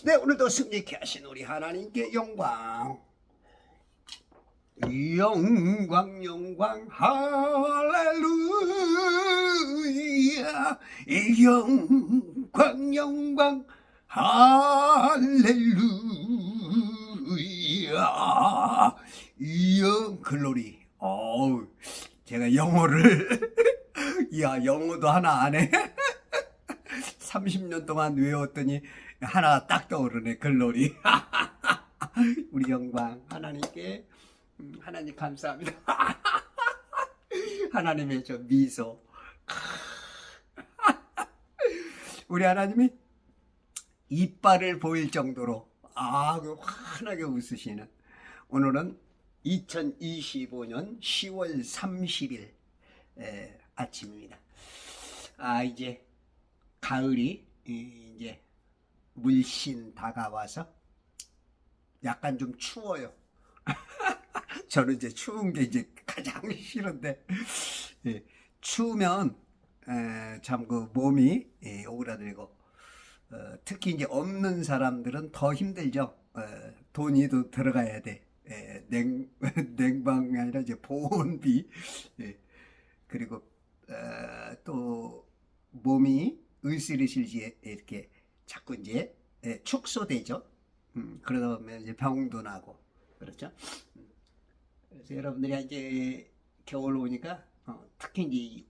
네, 오늘도 승리케 하신 우리 하나님께 영광, 영광, 영광, 할렐루야. 영광, 영광, 할렐루야. 글로리. 제가 영어를 야, 영어도 하나 안 해. 30년 동안 외웠더니 하나 딱 떠오르네. 글로리. 우리 영광 하나님께, 하나님 감사합니다. 하나님의 저 미소. 우리 하나님이 이빨을 보일 정도로 환하게 웃으시는, 오늘은 2025년 10월 30일 아침입니다. 이제 가을이 이제 물씬 다가와서 약간 좀 추워요. 저는 이제 추운 게 이제 가장 싫은데, 추우면 참 그 몸이 오그라들고, 특히 이제 없는 사람들은 더 힘들죠. 돈이 더 들어가야 돼. 냉방이 아니라 이제 보온비. 그리고 또 몸이 으스러질지 이렇게 자꾸 이제 축소되죠. 그러다 보면 이제 병도 나고 그렇죠. 그래서 여러분들이 이제 겨울 오니까 특히 이제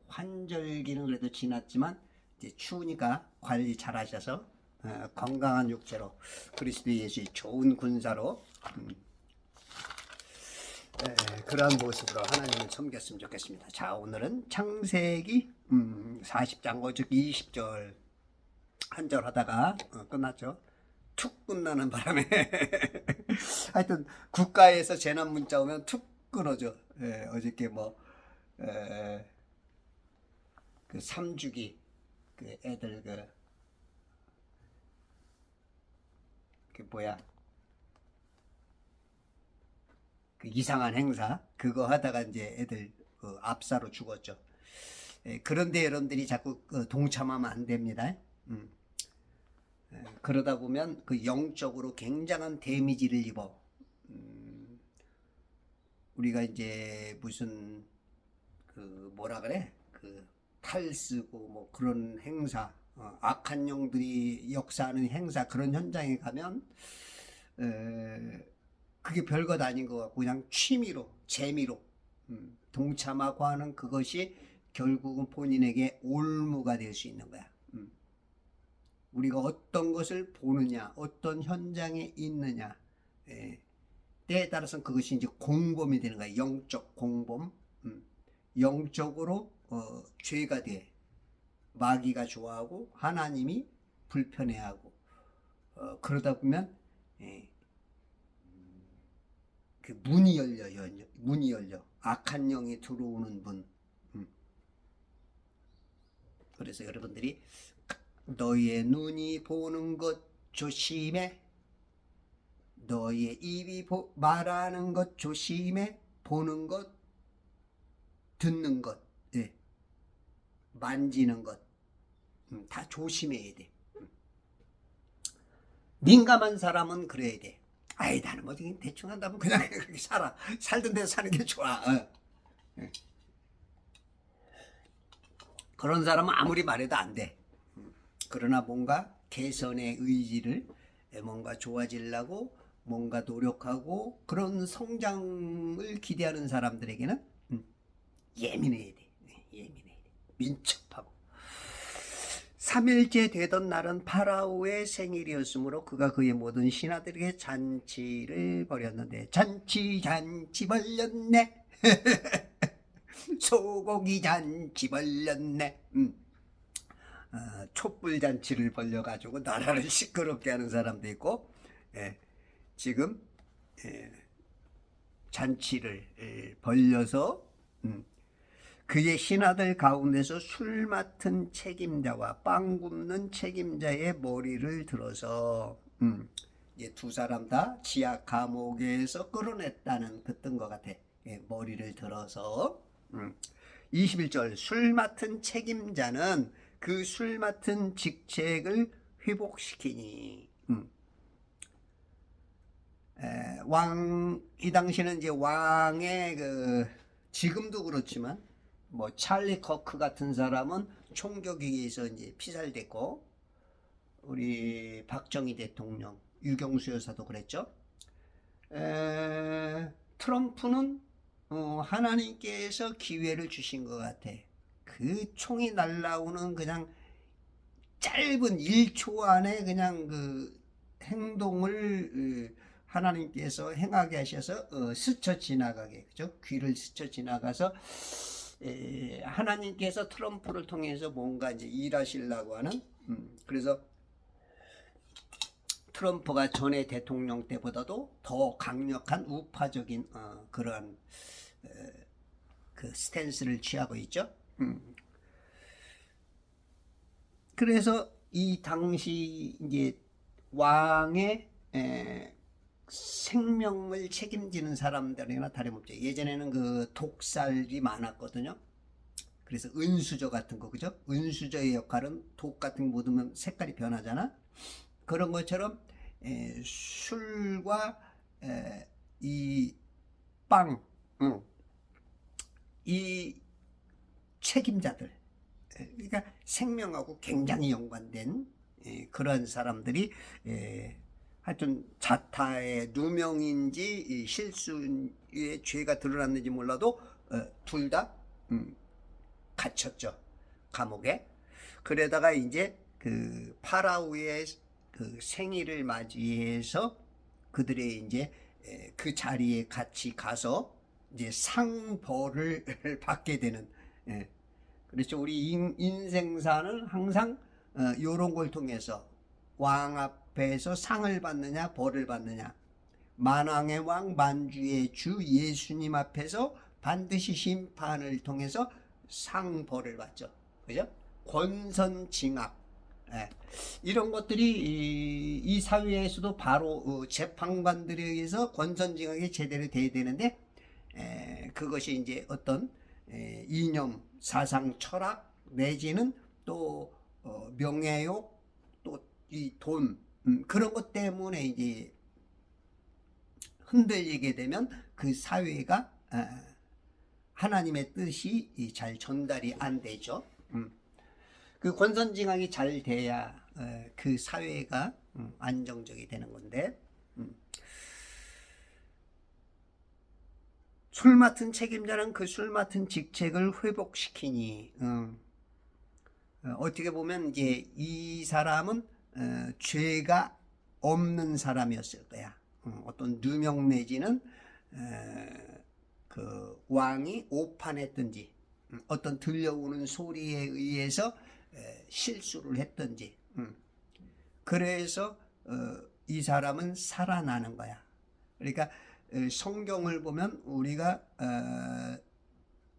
환절기는 그래도 지났지만 이제 추우니까 관리 잘 하셔서 건강한 육체로 그리스도 예수의 좋은 군사로 그러한 모습으로 하나님을 섬겼으면 좋겠습니다. 자, 오늘은 창세기 40장 오직 20절 한 절 하다가 끝났죠. 툭 끝나는 바람에 하여튼 국가에서 재난 문자 오면 툭 끊어져. 어저께 그 3주기 그 애들 그 뭐야, 그 이상한 행사 그거 하다가 이제 애들 그 압사로 죽었죠. 그런데 여러분들이 자꾸 동참하면 안 됩니다. 그러다 보면 그 영적으로 굉장한 데미지를 입어. 우리가 이제 무슨 그 뭐라 그래, 그 탈쓰고 뭐 그런 행사, 악한 영들이 역사하는 행사, 그런 현장에 가면 그게 별것 아닌 것 같고 그냥 취미로, 재미로 동참하고 하는 그것이 결국은 본인에게 올무가 될 수 있는 거야. 우리가 어떤 것을 보느냐, 어떤 현장에 있느냐, 때에 따라서는 그것이 이제 공범이 되는 거야. 영적 공범. 영적으로 죄가 돼. 마귀가 좋아하고 하나님이 불편해하고, 그러다 보면 그 문이 열려. 악한 영이 들어오는 문. 그래서 여러분들이 너희의 눈이 보는 것 조심해. 너희의 입이 말하는 것 조심해. 보는 것, 듣는 것, 만지는 것, 다 조심해야 돼. 민감한 사람은 그래야 돼. 나는 뭐 대충 한다면 그냥 그렇게 살아. 살던 데서 사는 게 좋아. 그런 사람은 아무리 말해도 안 돼. 그러나 뭔가 개선의 의지를, 뭔가 좋아지려고 뭔가 노력하고 그런 성장을 기대하는 사람들에게는 예민해야 돼. 민첩하고. 3일째 되던 날은 파라오의 생일이었으므로 그가 그의 모든 신하들에게 잔치를 벌였는데, 잔치 벌렸네. 소고기 잔치 벌렸네. 촛불 잔치를 벌려가지고 나라를 시끄럽게 하는 사람도 있고, 지금 잔치를 벌려서 그의 신하들 가운데서 술 맡은 책임자와 빵 굽는 책임자의 머리를 들어서, 이제 두 사람 다 지하 감옥에서 끌어냈다는 그 뜬 것 같아. 머리를 들어서. 21절, 술 맡은 책임자는 그 술 맡은 직책을 회복시키니. 이 당시는 이제 왕의 지금도 그렇지만 뭐 찰리 커크 같은 사람은 총격에 의해서 이제 피살됐고, 우리 박정희 대통령, 유경수 여사도 그랬죠. 트럼프는 하나님께서 기회를 주신 것 같아. 그 총이 날라오는 그냥 짧은 1초 안에 그냥 그 행동을 하나님께서 행하게 하셔서 스쳐 지나가게, 그죠? 귀를 스쳐 지나가서 하나님께서 트럼프를 통해서 뭔가 이제 일하시려고 하는, 그래서 트럼프가 전에 대통령 때보다도 더 강력한 우파적인 그러한 그 스탠스를 취하고 있죠. 그래서 이 당시 이제 왕의 생명을 책임지는 사람들이나 다름없죠. 예전에는 그 독살이 많았거든요. 그래서 은수저 같은 거, 그죠? 은수저의 역할은 독 같은 거 묻으면 색깔이 변하잖아. 그런 것처럼 술과 이 빵, 이 책임자들, 그러니까 생명하고 굉장히 연관된 그런 사람들이 하여튼 자타의 누명인지 실수의 죄가 드러났는지 몰라도 둘 다 갇혔죠, 감옥에. 그러다가 이제 그 파라오의 그 생일을 맞이해서 그들의 이제 그 자리에 같이 가서 이제 상벌을 받게 되는. 그렇죠. 우리 인생사는 항상 요런 걸 통해서 왕 앞에서 상을 받느냐 벌을 받느냐, 만왕의 왕 만주의 주 예수님 앞에서 반드시 심판을 통해서 상벌을 받죠, 그죠? 권선징악, 이런 것들이 이 사회에서도 바로 재판관들에 의해서 권선징악이 제대로 돼야 되는데, 그것이 이제 어떤 이념, 사상, 철학 내지는 또 명예욕, 또 이 돈, 그런 것 때문에 이제 흔들리게 되면 그 사회가 하나님의 뜻이 잘 전달이 안 되죠. 그 권선징악이 잘 돼야 그 사회가 안정적이 되는 건데, 술 맡은 책임자는 그 술 맡은 직책을 회복시키니, 어떻게 보면 이제 이 사람은 죄가 없는 사람이었을 거야. 어떤 누명 내지는 그 왕이 오판했든지, 어떤 들려오는 소리에 의해서 실수를 했든지, 그래서 이 사람은 살아나는 거야. 그러니까 성경을 보면 우리가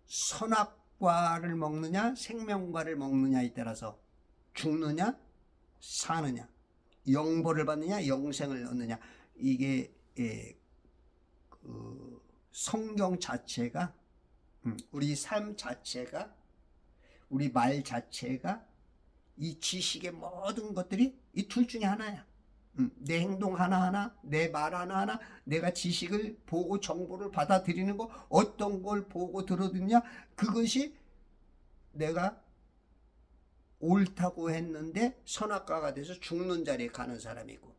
선악과를 먹느냐 생명과를 먹느냐에 따라서 죽느냐 사느냐, 영벌을 받느냐 영생을 얻느냐, 이게 그 성경 자체가, 우리 삶 자체가, 우리 말 자체가, 이 지식의 모든 것들이 이 둘 중에 하나야. 내 행동 하나하나, 내 말 하나하나, 내가 지식을 보고 정보를 받아들이는 거, 어떤 걸 보고 들어듣냐, 그것이 내가 옳다고 했는데 선악과가 돼서 죽는 자리에 가는 사람이고,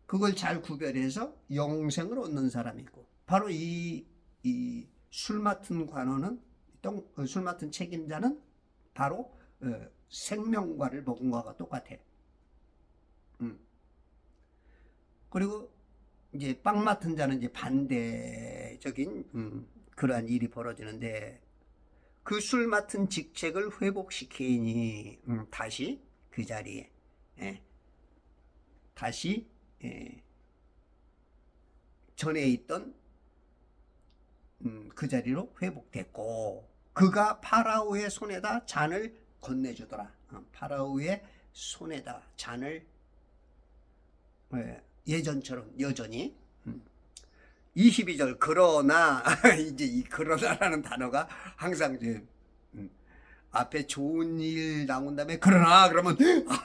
그걸 잘 구별해서 영생을 얻는 사람이고, 바로 이 술 맡은 관원은, 술 맡은 책임자는 바로 생명과를 먹은 것과 똑같아. 그리고 이제 빵 맡은 자는 이제 반대적인 그러한 일이 벌어지는데, 그 술 맡은 직책을 회복시키니 다시 그 자리에 다시 전에 있던 그 자리로 회복됐고, 그가 파라오의 손에다 잔을 건네주더라. 파라오의 손에다 잔을 예전처럼 여전히. 22절 그러나 이제 이 그러나라는 단어가 항상 이제 앞에 좋은 일 나온 다음에 그러나 그러면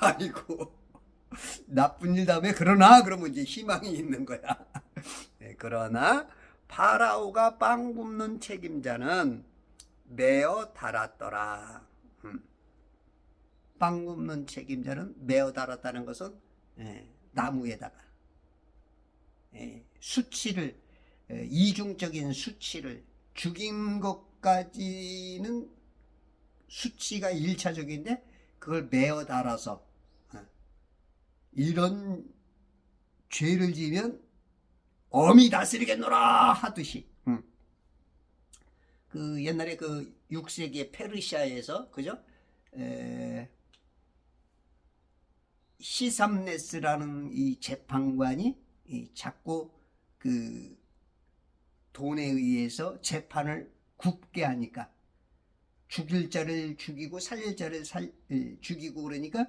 아이고 나쁜 일 다음에 그러나 그러면 이제 희망이 있는 거야. 네, 그러나 파라오가 빵 굽는 책임자는 메어 달았더라. 빵 굽는 책임자는 메어 달았다는 것은 나무에다가 수치를 이중적인 수치를 죽인 것까지는 수치가 1차적인데 그걸 메어 달아서 이런 죄를 지으면 엄히 다스리겠노라 하듯이 그 옛날에 그 6세기의 페르시아에서 그죠? 시삼네스라는 이 재판관이 자꾸 그 돈에 의해서 재판을 굽게 하니까 죽일 자를 죽이고 살릴 자를 죽이고 그러니까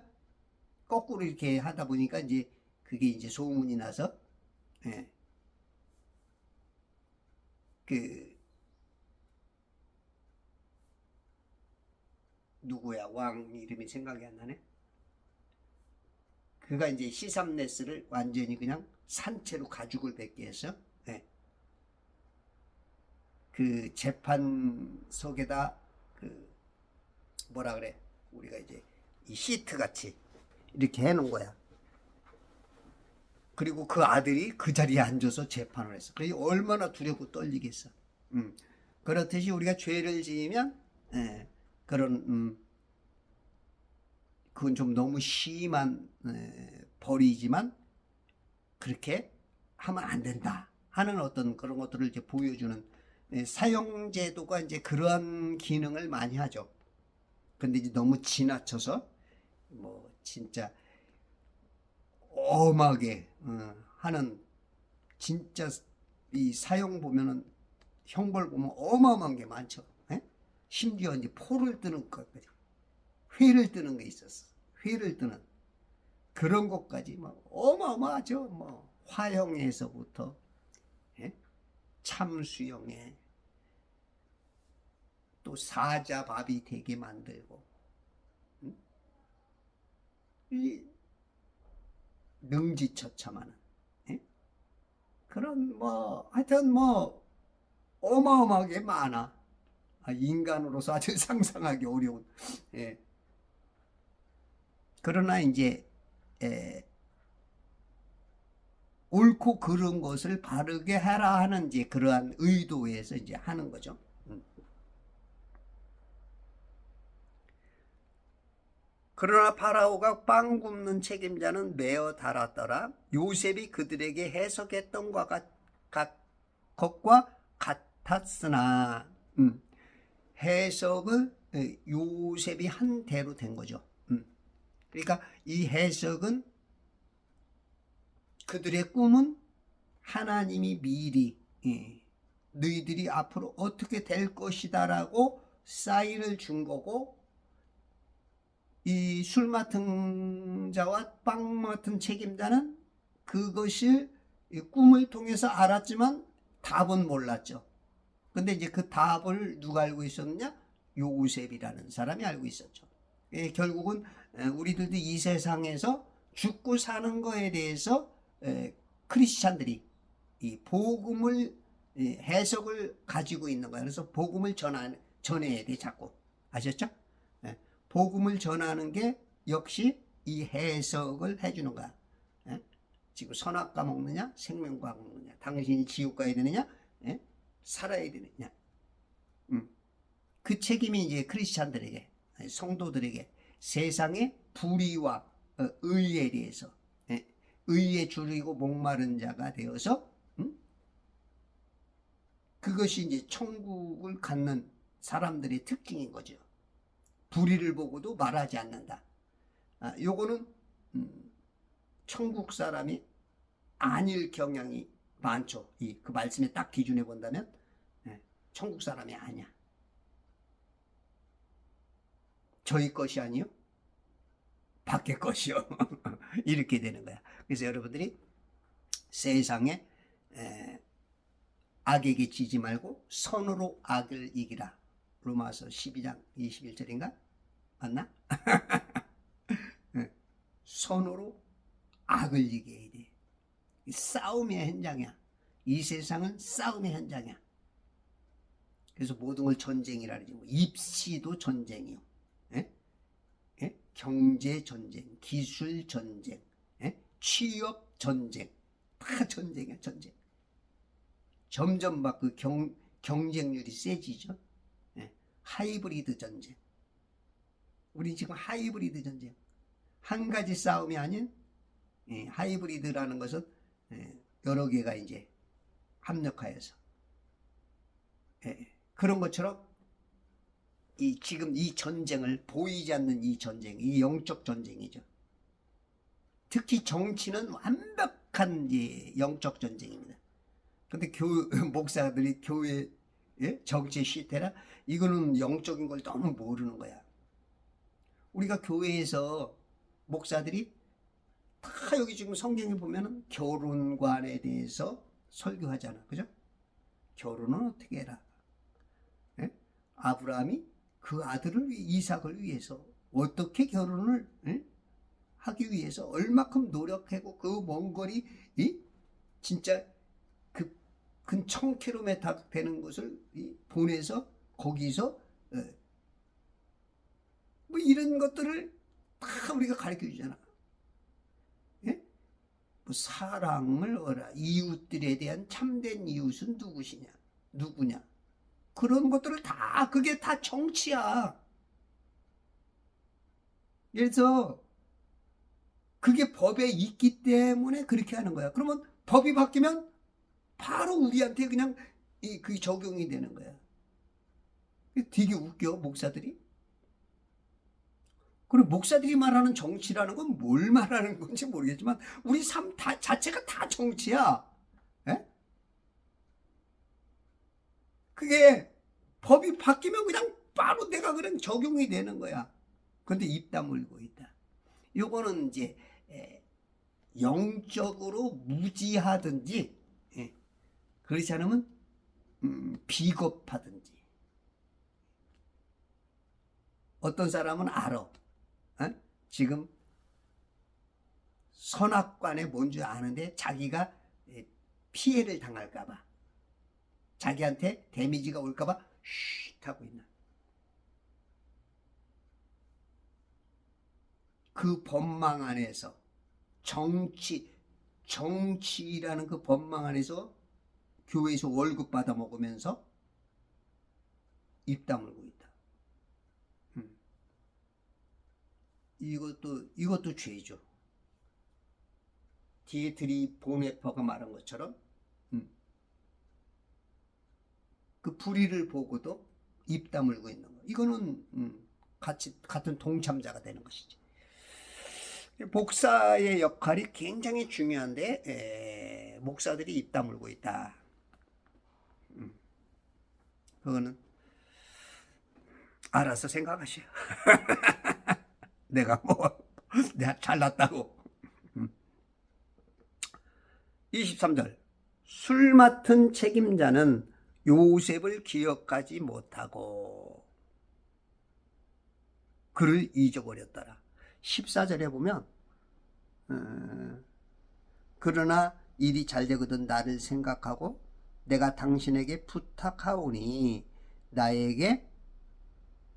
거꾸로 이렇게 하다 보니까 이제 그게 이제 소문이 나서 그 누구야 왕 이름이 생각이 안 나네. 그가 이제 시삼네스를 완전히 그냥 산채로 가죽을 벗게 해서 그 재판석에다 그 뭐라 그래 우리가 이제 이 시트 같이 이렇게 해놓은 거야. 그리고 그 아들이 그 자리에 앉아서 재판을 했어. 그게 얼마나 두렵고 떨리겠어. 그렇듯이 우리가 죄를 지으면 그런 그건 좀 너무 심한 벌이지만 그렇게 하면 안 된다 하는 어떤 그런 것들을 이제 보여주는 사형제도가 이제 그러한 기능을 많이 하죠. 근데 이제 너무 지나쳐서 뭐 진짜 엄하게 하는 진짜 이 사형 보면은 형벌 보면 어마어마한 게 많죠. 심지어 이제 포를 뜨는 것까지 회를 뜨는 게 있었어. 회를 뜨는 그런 것까지 막 어마어마하죠. 뭐 화형에서부터 참수형에 또 사자밥이 되게 만들고 이 능지처참하는 그런 뭐 하여튼 뭐 어마어마하게 많아. 인간으로서 아주 상상하기 어려운. 그러나 이제 옳고 그른 것을 바르게 해라 하는 이제 그러한 의도에서 이제 하는 거죠. 그러나 파라오가 빵 굽는 책임자는 메어 달았더라. 요셉이 그들에게 해석했던 것과 같았으나 해석을 요셉이 한 대로 된 거죠. 그러니까 이 해석은 그들의 꿈은 하나님이 미리 너희들이 앞으로 어떻게 될 것이다 라고 사인을 준 거고 이 술 맡은 자와 빵 맡은 책임자는 그것을 꿈을 통해서 알았지만 답은 몰랐죠. 근데 이제 그 답을 누가 알고 있었느냐? 요셉이라는 사람이 알고 있었죠. 결국은 우리들도 이 세상에서 죽고 사는 거에 대해서 크리스찬들이 이 복음을 해석을 가지고 있는 거예요. 그래서 복음을 전해야 돼 자꾸. 아셨죠? 복음을 전하는 게 역시 이 해석을 해주는 거야. 지금 선악과 먹느냐 생명과 먹느냐 당신이 지옥 가야 되느냐 살아야 되느냐 그 책임이 이제 크리스찬들에게 성도들에게 세상의 불의와 의에 대해서 의에 줄이고 목마른 자가 되어서 그것이 이제 천국을 갖는 사람들의 특징인 거죠. 불의를 보고도 말하지 않는다. 요거는 천국 사람이 아닐 경향이 많죠. 그 말씀에 딱 기준해 본다면 천국 사람이 아니야. 저희 것이 아니요 밖의 것이요. 이렇게 되는 거야. 그래서 여러분들이 세상에 악에게 지지 말고 선으로 악을 이기라. 로마서 12장 21절인가? 맞나? 선으로 악을 이겨야 돼. 싸움의 현장이야. 이 세상은 싸움의 현장이야. 그래서 모든 걸 전쟁이라 그러지. 뭐 입시도 전쟁이요. 예? 예? 경제 전쟁, 기술 전쟁, 예? 취업 전쟁, 다 전쟁이야, 전쟁. 점점 막 그 경쟁률이 세지죠. 예? 하이브리드 전쟁. 우리 지금 하이브리드 전쟁. 한 가지 싸움이 아닌 하이브리드라는 것은 여러 개가 이제 합력하여서 그런 것처럼 지금 이 전쟁을 보이지 않는 이 전쟁, 이 영적 전쟁이죠. 특히 정치는 완벽한 영적 전쟁입니다. 그런데 목사들이 교회 정치 실태라 이거는 영적인 걸 너무 모르는 거야. 우리가 교회에서 목사들이 다 여기 지금 성경에 보면은 결혼관에 대해서 설교하잖아. 그죠? 결혼은 어떻게 해라. 예? 아브라함이 그 아들을 이삭을 위해서 어떻게 결혼을 하기 위해서 얼마큼 노력하고 그 먼 거리 진짜 그 근 1000km 되는 곳을 보내서 거기서 뭐 이런 것들을 다 우리가 가르쳐 주잖아. 예? 뭐 사랑을 어라. 이웃들에 대한 참된 이웃은 누구냐. 그런 것들을 다 그게 다 정치야. 그래서 그게 법에 있기 때문에 그렇게 하는 거야. 그러면 법이 바뀌면 바로 우리한테 그냥 그게 적용이 되는 거야. 되게 웃겨, 목사들이. 그리고 목사들이 말하는 정치라는 건 뭘 말하는 건지 모르겠지만 우리 삶 자체가 다 정치야. 에? 그게 법이 바뀌면 그냥 바로 내가 그냥 적용이 되는 거야. 그런데 입 다물고 있다. 요거는 이제 영적으로 무지하든지 그렇지 않으면 비겁하든지. 어떤 사람은 알아. 지금 선악관에 뭔지 아는데 자기가 피해를 당할까봐, 자기한테 데미지가 올까봐 쉿 하고 있나. 그 법망 안에서 정치라는 그 법망 안에서 교회에서 월급 받아 먹으면서 입 다물고 있다. 이것도 죄죠. 디에트리 보네퍼가 말한 것처럼 그 불의를 보고도 입 다물고 있는 거. 이거는 같은 동참자가 되는 것이지. 목사의 역할이 굉장히 중요한데 목사들이 입 다물고 있다. 그거는 알아서 생각하시오. 내가 잘났다고. 23절. 술 맡은 책임자는 요셉을 기억하지 못하고 그를 잊어버렸더라. 14절에 보면 그러나 일이 잘 되거든 나를 생각하고 내가 당신에게 부탁하오니 나에게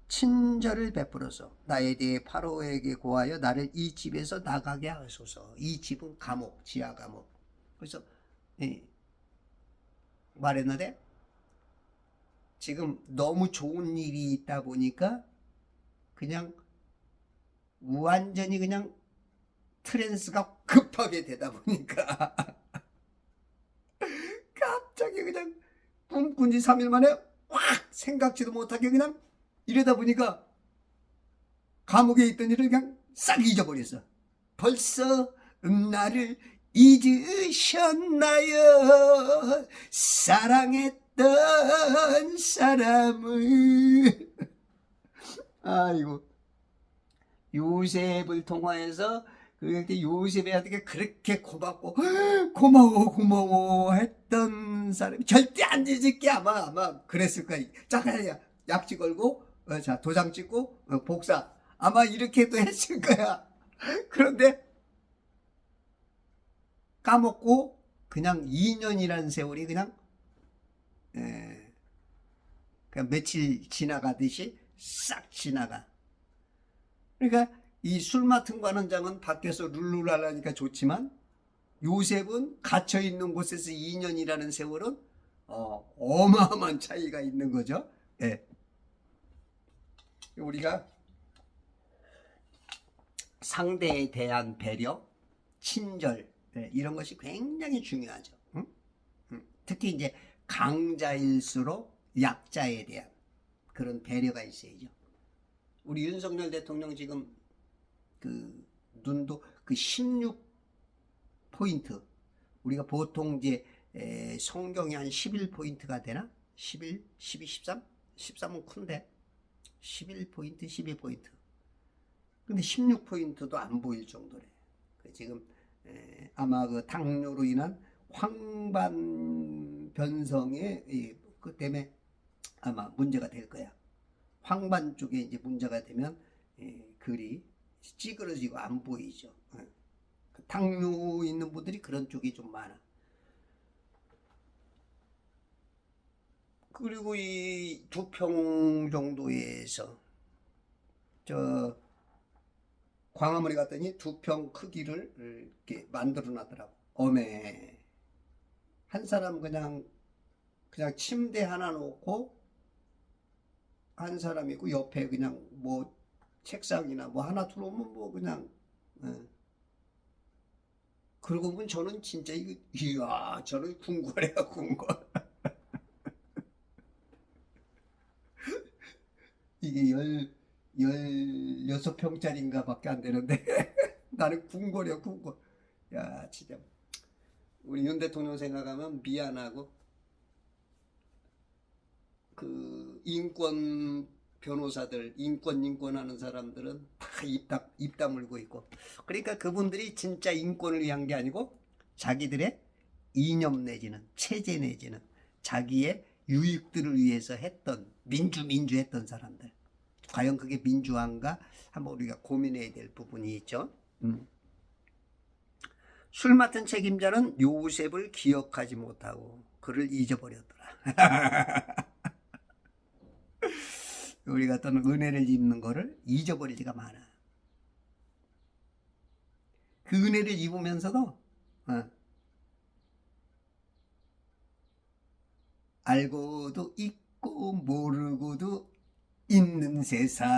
친절을 베풀어서 나에 대해 파로에게 고하여 나를 이 집에서 나가게 하소서. 이 집은 감옥, 지하 감옥. 그래서 말했는데 지금 너무 좋은 일이 있다 보니까 그냥 완전히 그냥 트랜스가 급하게 되다 보니까 갑자기 그냥 꿈꾼 지 3일 만에 확 생각지도 못하게 그냥 이러다 보니까 감옥에 있던 일을 그냥 싹 잊어버렸어. 벌써 나를 잊으셨나요? 사랑했던 사람을. 아이고. 요셉을 통하여서 그때 요셉한테 그렇게 고마워 했던 사람이 절대 안 잊을게. 아마 그랬을 거야. 자, 약지 걸고 자 도장 찍고 복사 아마 이렇게도 했을 거야. 그런데 까먹고 그냥 2년이라는 세월이 그냥 그냥 며칠 지나가듯이 싹 지나가. 그러니까 이 술 맡은 관원장은 밖에서 룰루랄라니까 좋지만 요셉은 갇혀 있는 곳에서 2년이라는 세월은 어마어마한 차이가 있는 거죠. 예. 우리가 상대에 대한 배려, 친절, 이런 것이 굉장히 중요하죠. 응? 특히 이제 강자일수록 약자에 대한 그런 배려가 있어야죠. 우리 윤석열 대통령 지금 그 눈도 그 16포인트, 우리가 보통 이제 성경이 한 11포인트가 되나? 11, 12, 13? 13은 큰데 11포인트, 12포인트. 근데 16포인트도 안 보일 정도래. 지금 아마 그 당뇨로 인한 황반 변성에 그 때문에 아마 문제가 될 거야. 황반 쪽에 이제 문제가 되면 글이 찌그러지고 안 보이죠. 당뇨 있는 분들이 그런 쪽이 좀 많아. 그리고 이 2평 정도에서 저 광화문에 갔더니 2평 크기를 이렇게 만들어 놨더라고. 어메. 한 사람 그냥 침대 하나 놓고 한 사람 있고 옆에 그냥 뭐 책상이나 뭐 하나 들어오면 뭐 그냥 그러고 보면 저는 진짜 이야 저는 궁궐이야 궁궐. 이게 16평짜리인가 밖에 안 되는데 나는 궁궐이야 궁궐. 야 진짜 우리 윤 대통령 생각하면 미안하고 그 인권 변호사들 인권 하는 사람들은 다 입 다물고 있고 그러니까 그분들이 진짜 인권을 위한 게 아니고 자기들의 이념 내지는 체제 내지는 자기의 유익들을 위해서 했던 민주 했던 사람들 과연 그게 민주화인가 한번 우리가 고민해야 될 부분이 있죠. 술 맡은 책임자는 요셉을 기억하지 못하고 그를 잊어버렸더라. 우리가 어떤 은혜를 입는 거를 잊어버릴 때가 많아. 그 은혜를 입으면서도 알고도 있고 모르고도 있는 세상.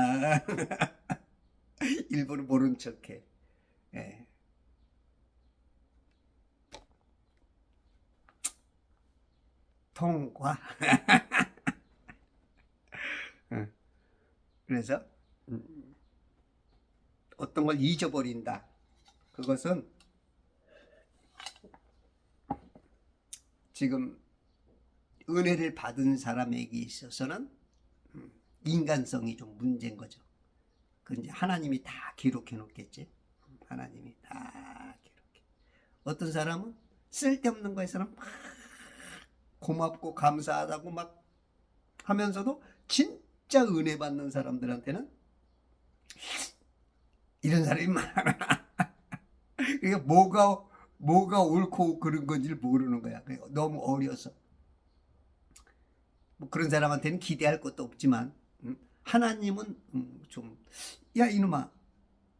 일부러 모른 척해. 예. 통과. 그래서 어떤 걸 잊어버린다. 그것은 지금 은혜를 받은 사람에게 있어서는 인간성이 좀 문제인 거죠. 그 이제 하나님이 다 기록해 놓겠지. 하나님이 다 기록해. 어떤 사람은 쓸데없는 거에서는 막 고맙고 감사하다고 막 하면서도 진짜 은혜 받는 사람들한테는 이런 사람이 많아. 그러니까 뭐가 옳고 그런 건지를 모르는 거야. 너무 어려서. 뭐 그런 사람한테는 기대할 것도 없지만 하나님은 좀 야 이놈아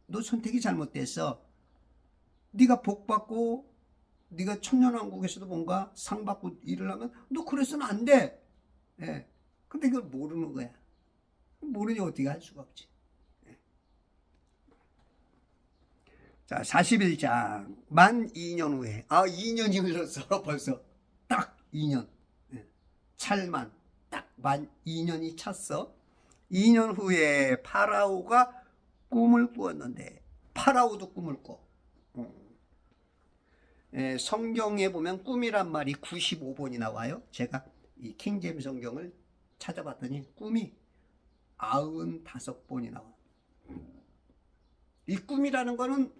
너 선택이 잘못됐어. 네가 복 받고 네가 천년왕국에서도 뭔가 상 받고 일을 하면 너 그래서는 안 돼. 예. 근데 그걸 모르는 거야. 모르니 어떻게 할 수가 없지. 예. 자 41장 만 2년 후에 2년이 흘렀어 벌써 딱 2년 예. 찰만 딱 만 2년이 찼어. 2년 후에 파라오가 꿈을 꾸었는데 파라오도 꿈을 꿔. 예, 성경에 보면 꿈이란 말이 95번이 나와요. 제가 이 킹제임 성경을 찾아봤더니 꿈이 95번이 나와. 이 꿈이라는 거는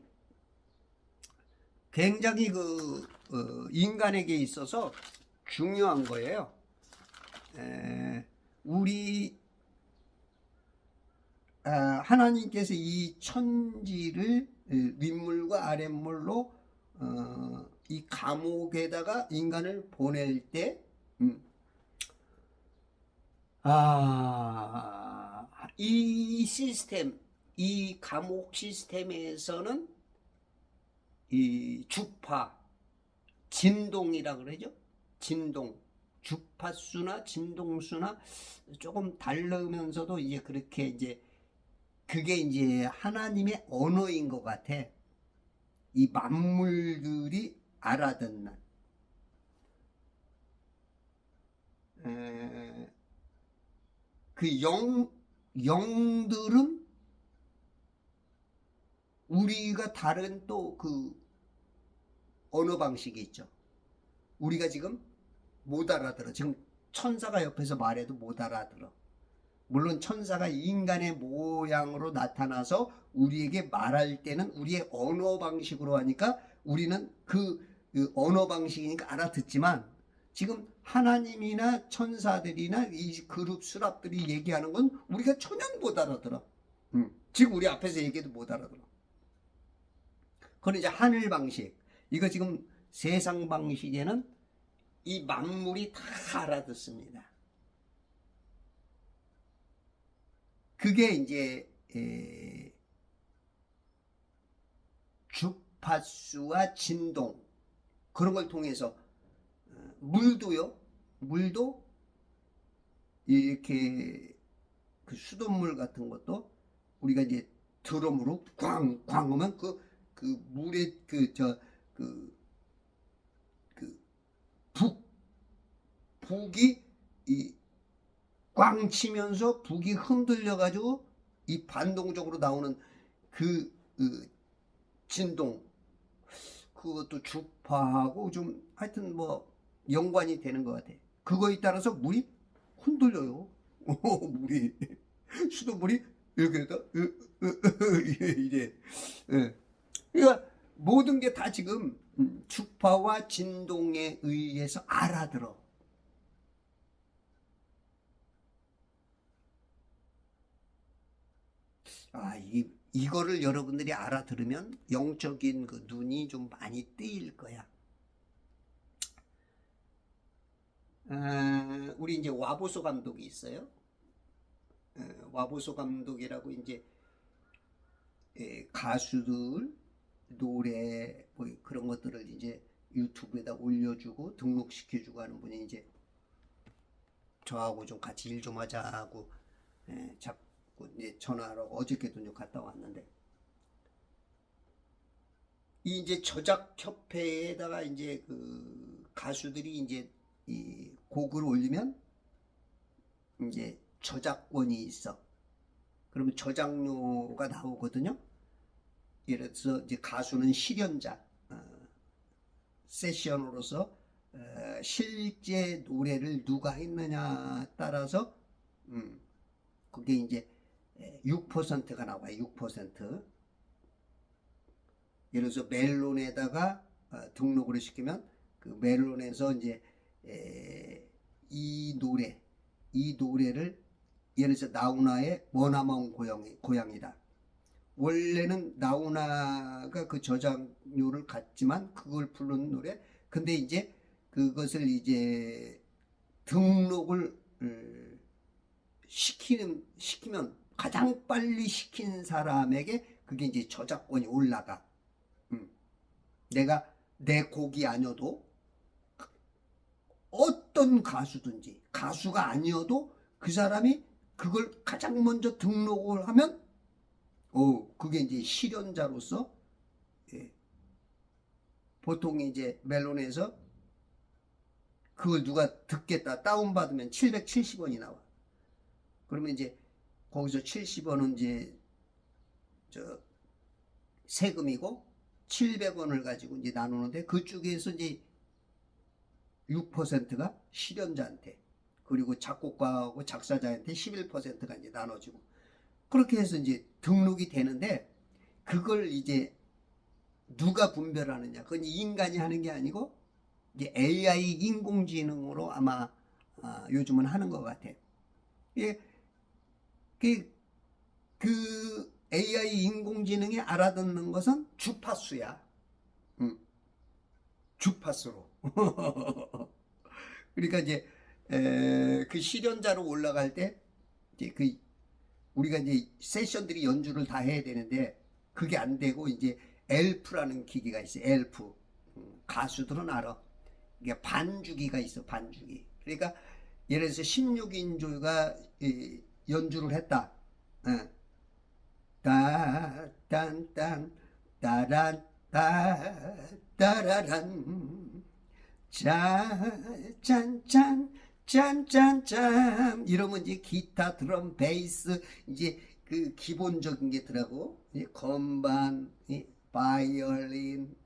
굉장히 인간에게 있어서 중요한 거예요. 우리 하나님께서 이 천지를 윗물과 아랫물로 이 감옥에다가 인간을 보낼 때, 이 시스템, 이 감옥 시스템에서는 이 주파, 진동이라 그러죠. 진동, 주파수나 진동수나 조금 다르면서도 이제 그렇게 이제 그게 이제 하나님의 언어인 것 같아. 이 만물들이 알아듣는. 그 영들은 우리가 다른 또 그 언어 방식이 있죠. 우리가 지금 못 알아들어. 지금 천사가 옆에서 말해도 못 알아들어. 물론 천사가 인간의 모양으로 나타나서 우리에게 말할 때는 우리의 언어 방식으로 하니까 우리는 그 언어 방식이니까 알아듣지만, 지금 하나님이나 천사들이나 이 그룹 수랍들이 얘기하는 건 우리가 전혀 못 알아들어. 지금 우리 앞에서 얘기해도 못 알아들어. 그건 이제 하늘 방식. 이거 지금 세상 방식에는 이 만물이 다 알아듣습니다. 그게 이제 주파수와 진동, 그런 걸 통해서 물도요. 물도 이렇게 그 수돗물 같은 것도 우리가 이제 드럼으로 꽝꽝 하면 그 물의 북이 이 꽝 치면서 북이 흔들려 가지고 이 반동적으로 나오는 그 진동, 그것도 주파하고 좀 하여튼 뭐 연관이 되는 것 같아. 그거에 따라서 물이 흔들려요. 물이 수돗물이 이렇게 해서 이래. 그러니까 모든 게 다 지금 주파와 진동에 의해서 알아들어. 이거를 여러분들이 알아들으면 영적인 그 눈이 좀 많이 뜨일 거야. 우리 이제 와보소 감독이 있어요. 와보소 감독이라고 이제 가수들 노래 뭐 그런 것들을 이제 유튜브에다 올려주고 등록시켜주고 하는 분이 이제 저하고 좀 같이 일 좀 하자고 자꾸 이제 전화하라고 어저께도 이제 갔다 왔는데, 이 이제 저작협회에다가 이제 그 가수들이 이제 이 곡을 올리면 이제 저작권이 있어. 그러면 저작료가 나오거든요. 예를 들어서 이제 가수는 실현자, 세션으로서 실제 노래를 누가 했느냐 따라서 그게 이제 6%가 나와요. 6%. 예를 들어서 멜론에다가 등록을 시키면 그 멜론에서 이제 이 노래를 예를 들어서 나훈아의 머나먼 고향이다. 원래는 나훈아가 그 저작료를 갖지만 그걸 부르는 노래. 근데 이제 그것을 이제 등록을 시키면 가장 빨리 시킨 사람에게 그게 이제 저작권이 올라가. 내가 내 곡이 아니어도 어떤 가수든지 가수가 아니어도 그 사람이 그걸 가장 먼저 등록을 하면 그게 이제 실현자로서 보통 이제 멜론에서 그걸 누가 듣겠다 다운받으면 770원이 나와. 그러면 이제 거기서 70원은 이제 세금이고 700원을 가지고 이제 나누는데 그쪽에서 이제 6%가 실현자한테, 그리고 작곡가하고 작사자한테 11%가 이제 나눠지고, 그렇게 해서 이제 등록이 되는데, 그걸 이제 누가 분별하느냐? 그건 인간이 하는 게 아니고 이제 AI 인공지능으로 아마 요즘은 하는 것 같아. 그 AI 인공지능이 알아듣는 것은 주파수야. 주파수로. 그러니까 이제 그 실현자로 올라갈 때 이제 그 우리가 이제 세션들이 연주를 다 해야 되는데 그게 안 되고 이제 엘프라는 기기가 있어요. 엘프. 가수들은 알아. 이게 반주기가 있어. 반주기. 그러니까 예를 들어서 16인조가 연주를 했다. 따딴딴 따란 따 따라란 짠짠짠 짠짠짠 이러면 이제 기타, 드럼, 베이스 이제 그 기본적인 게 들어가고 이제 건반, 바이올린,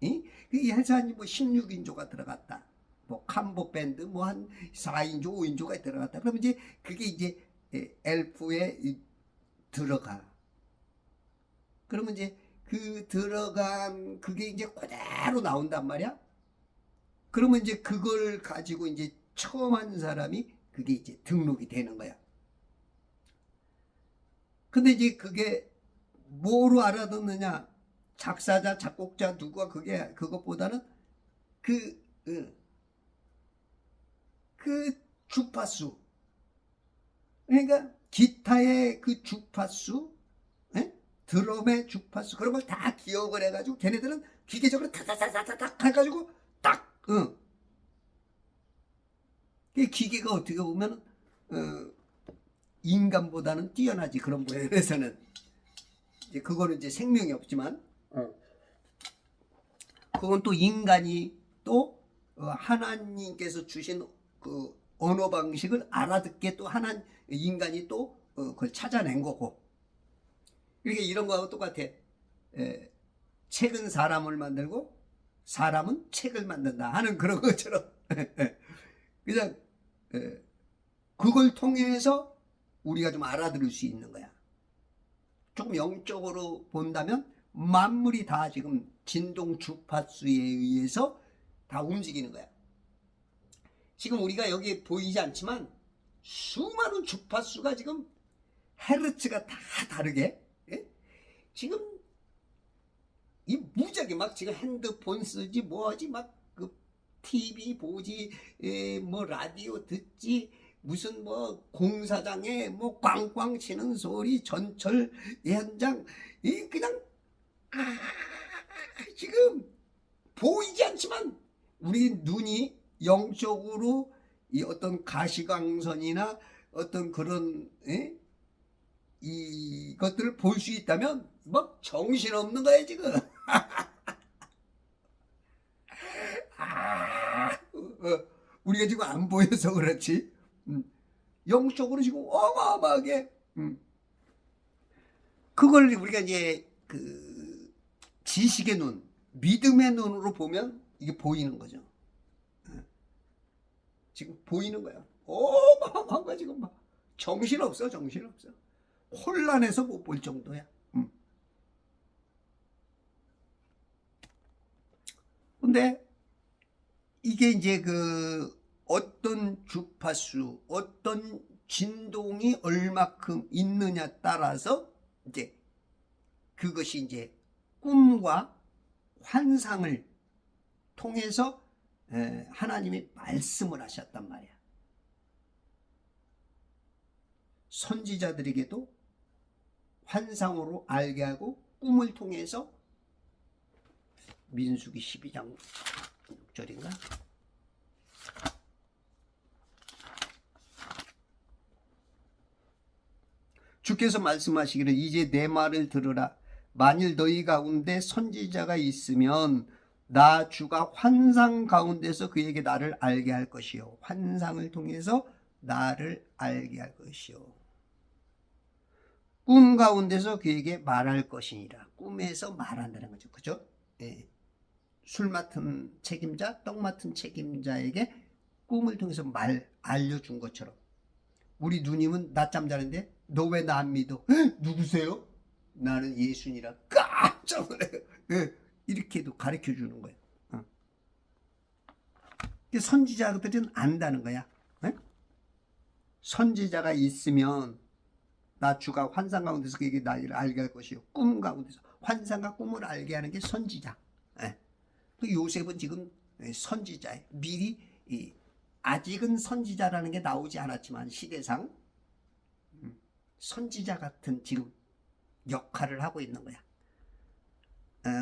그 해서 뭐 16인조가 들어갔다. 뭐 캄보 밴드 뭐 한 4인조, 5인조가 들어갔다. 그러면 이제 그게 이제 엘프에 들어가. 그러면 이제 그 들어간 그게 이제 그대로 나온단 말이야. 그러면 이제 그걸 가지고 이제 처음 한 사람이 그게 이제 등록이 되는 거야. 근데 이제 그게 뭐로 알아듣느냐? 작사자, 작곡자 누가 그게 그것보다는 그 주파수. 그러니까 기타의 그 주파수, 드럼의 주파수 그런 걸 다 기억을 해가지고 걔네들은 기계적으로 타타타타타 해가지고 딱 기계가 어떻게 보면 인간보다는 뛰어나지. 그런 부분에서는 이제 그거는 이제 생명이 없지만 그건 또 인간이 또 하나님께서 주신 그 언어 방식을 알아듣게 또 인간이 또 그걸 찾아낸 거고. 이렇게 이런 거하고 똑같아. 책은 사람을 만들고 사람은 책을 만든다 하는 그런 것처럼 그냥 그걸 통해서 우리가 좀 알아들을 수 있는 거야. 조금 영적으로 본다면 만물이 다 지금 진동 주파수에 의해서 다 움직이는 거야. 지금 우리가 여기 보이지 않지만 수많은 주파수가 지금 헤르츠가 다 다르게 지금 이 무지하게 막 지금 핸드폰 쓰지 뭐하지 막 그 TV 보지 뭐 라디오 듣지 무슨 뭐 공사장에 뭐 꽝꽝 치는 소리 전철 현장 그냥 지금 보이지 않지만 우리 눈이 영적으로 이 어떤 가시광선이나 어떤 그런 이것들을 볼 수 있다면 막 정신없는 거야 지금. 우리가 지금 안 보여서 그렇지 영적으로 지금 어마어마하게 그걸 우리가 이제 그 지식의 눈, 믿음의 눈으로 보면 이게 보이는 거죠. 지금 보이는 거야. 어마어마한 거야 지금 막 정신없어. 혼란해서 못 볼 정도야. 근데 이게 이제 그 어떤 주파수, 어떤 진동이 얼마큼 있느냐 따라서 이제 그것이 이제 꿈과 환상을 통해서 하나님이 말씀을 하셨단 말이야. 선지자들에게도 환상으로 알게 하고 꿈을 통해서 민수기 12장 6절인가? 주께서 말씀하시기를 이제 내 말을 들으라. 만일 너희 가운데 선지자가 있으면 나 주가 환상 가운데서 그에게 나를 알게 할 것이요. 환상을 통해서 나를 알게 할 것이요. 꿈 가운데서 그에게 말할 것이니라. 꿈에서 말한다는 거죠. 그죠? 예. 술 맡은 책임자, 떡 맡은 책임자에게 꿈을 통해서 알려준 것처럼 우리 누님은 낮잠 자는데 너 왜 나 안 믿어? 누구세요? 나는 예수니라. 깜짝 놀라요. 이렇게도 가르쳐 주는 거예요. 선지자들은 안다는 거야. 선지자가 있으면 나 주가 환상 가운데서 그에게 나를 알게 할 것이요. 꿈 가운데서 환상과 꿈을 알게 하는 게 선지자. 요셉은 지금 선지자예요. 미리 아직은 선지자라는 게 나오지 않았지만 시대상 선지자 같은 지금 역할을 하고 있는 거야.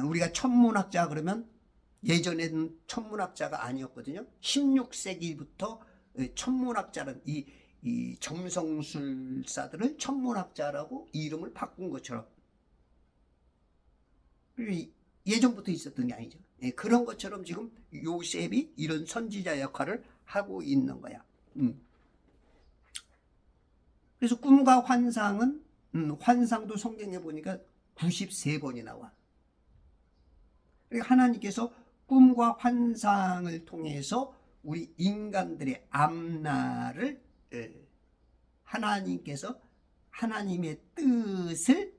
우리가 천문학자 그러면 예전에는 천문학자가 아니었거든요. 16세기부터 천문학자는 이 점성술사들을 천문학자라고 이름을 바꾼 것처럼 예전부터 있었던 게 아니죠. 그런 것처럼 지금 요셉이 이런 선지자 역할을 하고 있는 거야. 그래서 꿈과 환상은 환상도 성경에 보니까 93번이 나와. 하나님께서 꿈과 환상을 통해서 우리 인간들의 앞날을 하나님께서 하나님의 뜻을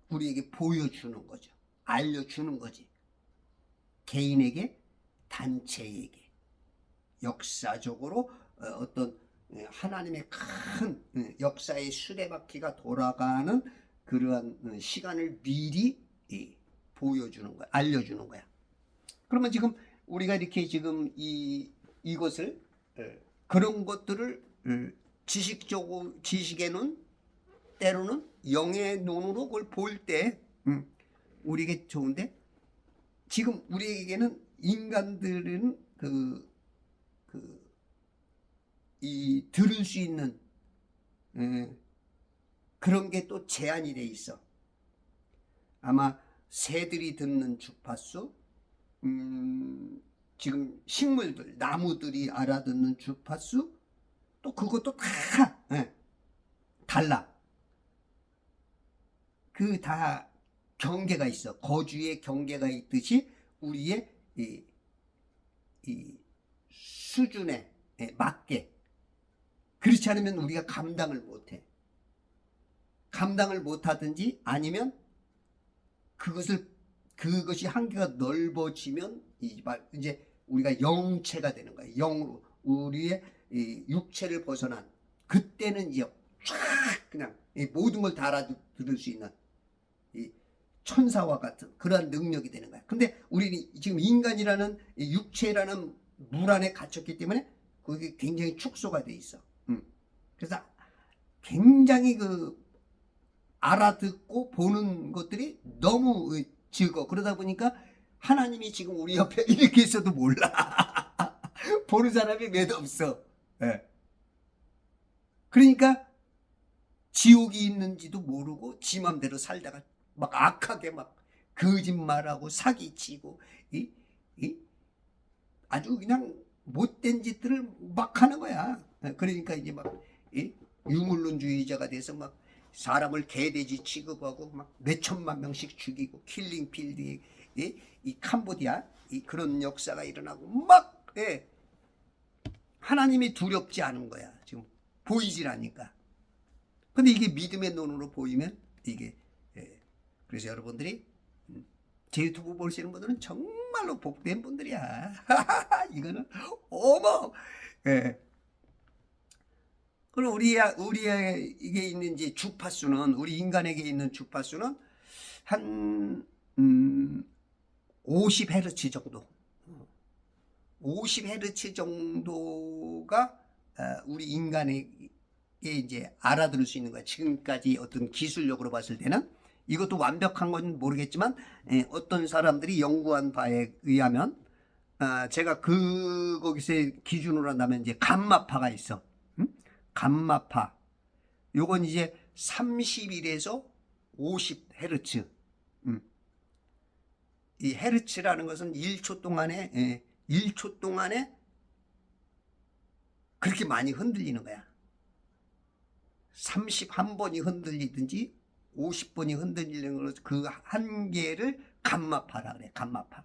우리에게 보여주는 거죠. 알려주는 거지. 개인에게, 단체에게. 역사적으로 어떤 하나님의 큰 역사의 수레바퀴가 돌아가는 그러한 시간을 미리 보여주는 거야. 알려주는 거야. 그러면 지금 우리가 이렇게 지금 이것을 그런 것들을 지식에는 때로는 영의 눈으로 그걸 볼 때 우리에게 좋은데 지금 우리에게는 인간들은 들을 수 있는 그런 게 또 제한이 돼 있어. 아마 새들이 듣는 주파수, 지금 식물들, 나무들이 알아듣는 주파수, 또 그것도 다 달라. 그 다 경계가 있어. 거주의 경계가 있듯이 우리의 이 수준에 맞게. 그렇지 않으면 우리가 감당을 못해. 감당을 못하든지 아니면 그것이 한계가 넓어지면 이제 우리가 영체가 되는 거예요. 영으로 우리의 육체를 벗어난 그때는 이제 쫙 그냥 모든 걸 다 알아들을 수 있는 천사와 같은 그러한 능력이 되는 거야. 근데 우리는 지금 인간이라는 육체라는 물 안에 갇혔기 때문에 그게 굉장히 축소가 돼 있어. 그래서 굉장히 알아듣고 보는 것들이 너무 적어. 그러다 보니까 하나님이 지금 우리 옆에 이렇게 있어도 몰라. 보는 사람이 몇 없어. 그러니까 지옥이 있는지도 모르고 지 맘대로 살다가 막 악하게 막 거짓말하고 사기치고 아주 그냥 못된 짓들을 막 하는 거야. 그러니까 이제 막 유물론주의자가 돼서 막 사람을 개돼지 취급하고 막 몇천만 명씩 죽이고 킬링필드 이 캄보디아 그런 역사가 일어나고 막 하나님이 두렵지 않은 거야. 지금 보이질 않으니까. 근데 이게 믿음의 눈으로 보이면 이게 그래서 여러분들이 제 유튜브 보시는 분들은 정말로 복된 분들이야. 이거는 어머. 그럼 우리에게 있는 이제 주파수는 우리 인간에게 있는 주파수는 한 50Hz 정도. 50Hz 정도가 우리 인간에게 이제 알아들을 수 있는 거야. 지금까지 어떤 기술력으로 봤을 때는 이것도 완벽한 건 모르겠지만 어떤 사람들이 연구한 바에 의하면 제가 거기서 기준으로 한다면 이제 감마파가 있어. 감마파. 요건 이제 31에서 50Hz. 이 헤르츠라는 것은 1초 동안에 그렇게 많이 흔들리는 거야. 31번이 흔들리든지 50번이 흔들리는 걸 그 한계를 감마파라 그래. 감마파.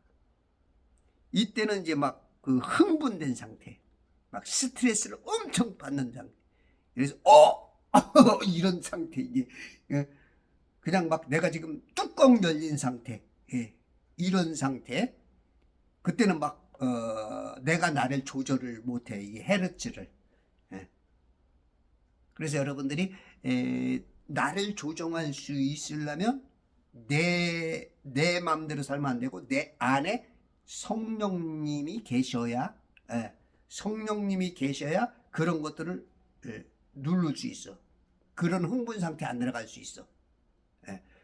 이때는 이제 막 흥분된 상태, 막 스트레스를 엄청 받는 상태. 그래서 이런 상태. 이게 그냥 막 내가 지금 뚜껑 열린 상태. 이런 상태. 그때는 막 내가 나를 조절을 못해. 이 헤르츠를. 그래서 여러분들이 나를 조정할 수 있으려면 내 마음대로 살면 안 되고 내 안에 성령님이 계셔야, 성령님이 계셔야 그런 것들을 누를 수 있어. 그런 흥분 상태에 안 들어갈 수 있어.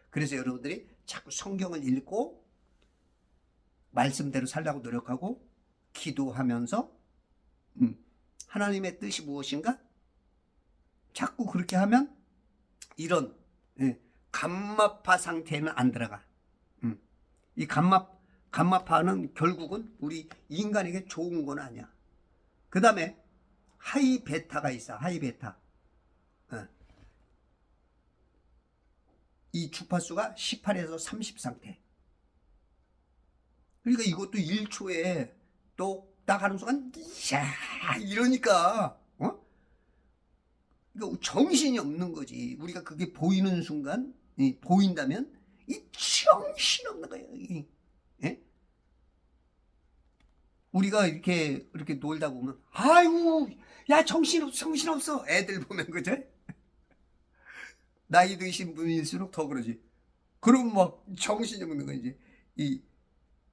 그래서 여러분들이 자꾸 성경을 읽고 말씀대로 살려고 노력하고 기도하면서 하나님의 뜻이 무엇인가? 자꾸 그렇게 하면 이런 감마파 상태는 안 들어가. 이 감마파는 결국은 우리 인간에게 좋은 건 아니야. 그 다음에 하이 베타가 있어. 하이 베타. 이 주파수가 18에서 30 상태. 그러니까 이것도 1초에 똑딱 하는 순간 야 이러니까 그러니까 정신이 없는 거지. 우리가 그게 보이는 순간 보인다면 이 정신 없는 거예요. 우리가 이렇게 놀다 보면 아이고 야 정신없어 애들 보면 그죠? 나이 드신 분일수록 더 그러지. 그럼 막 정신이 없는 거 이제 이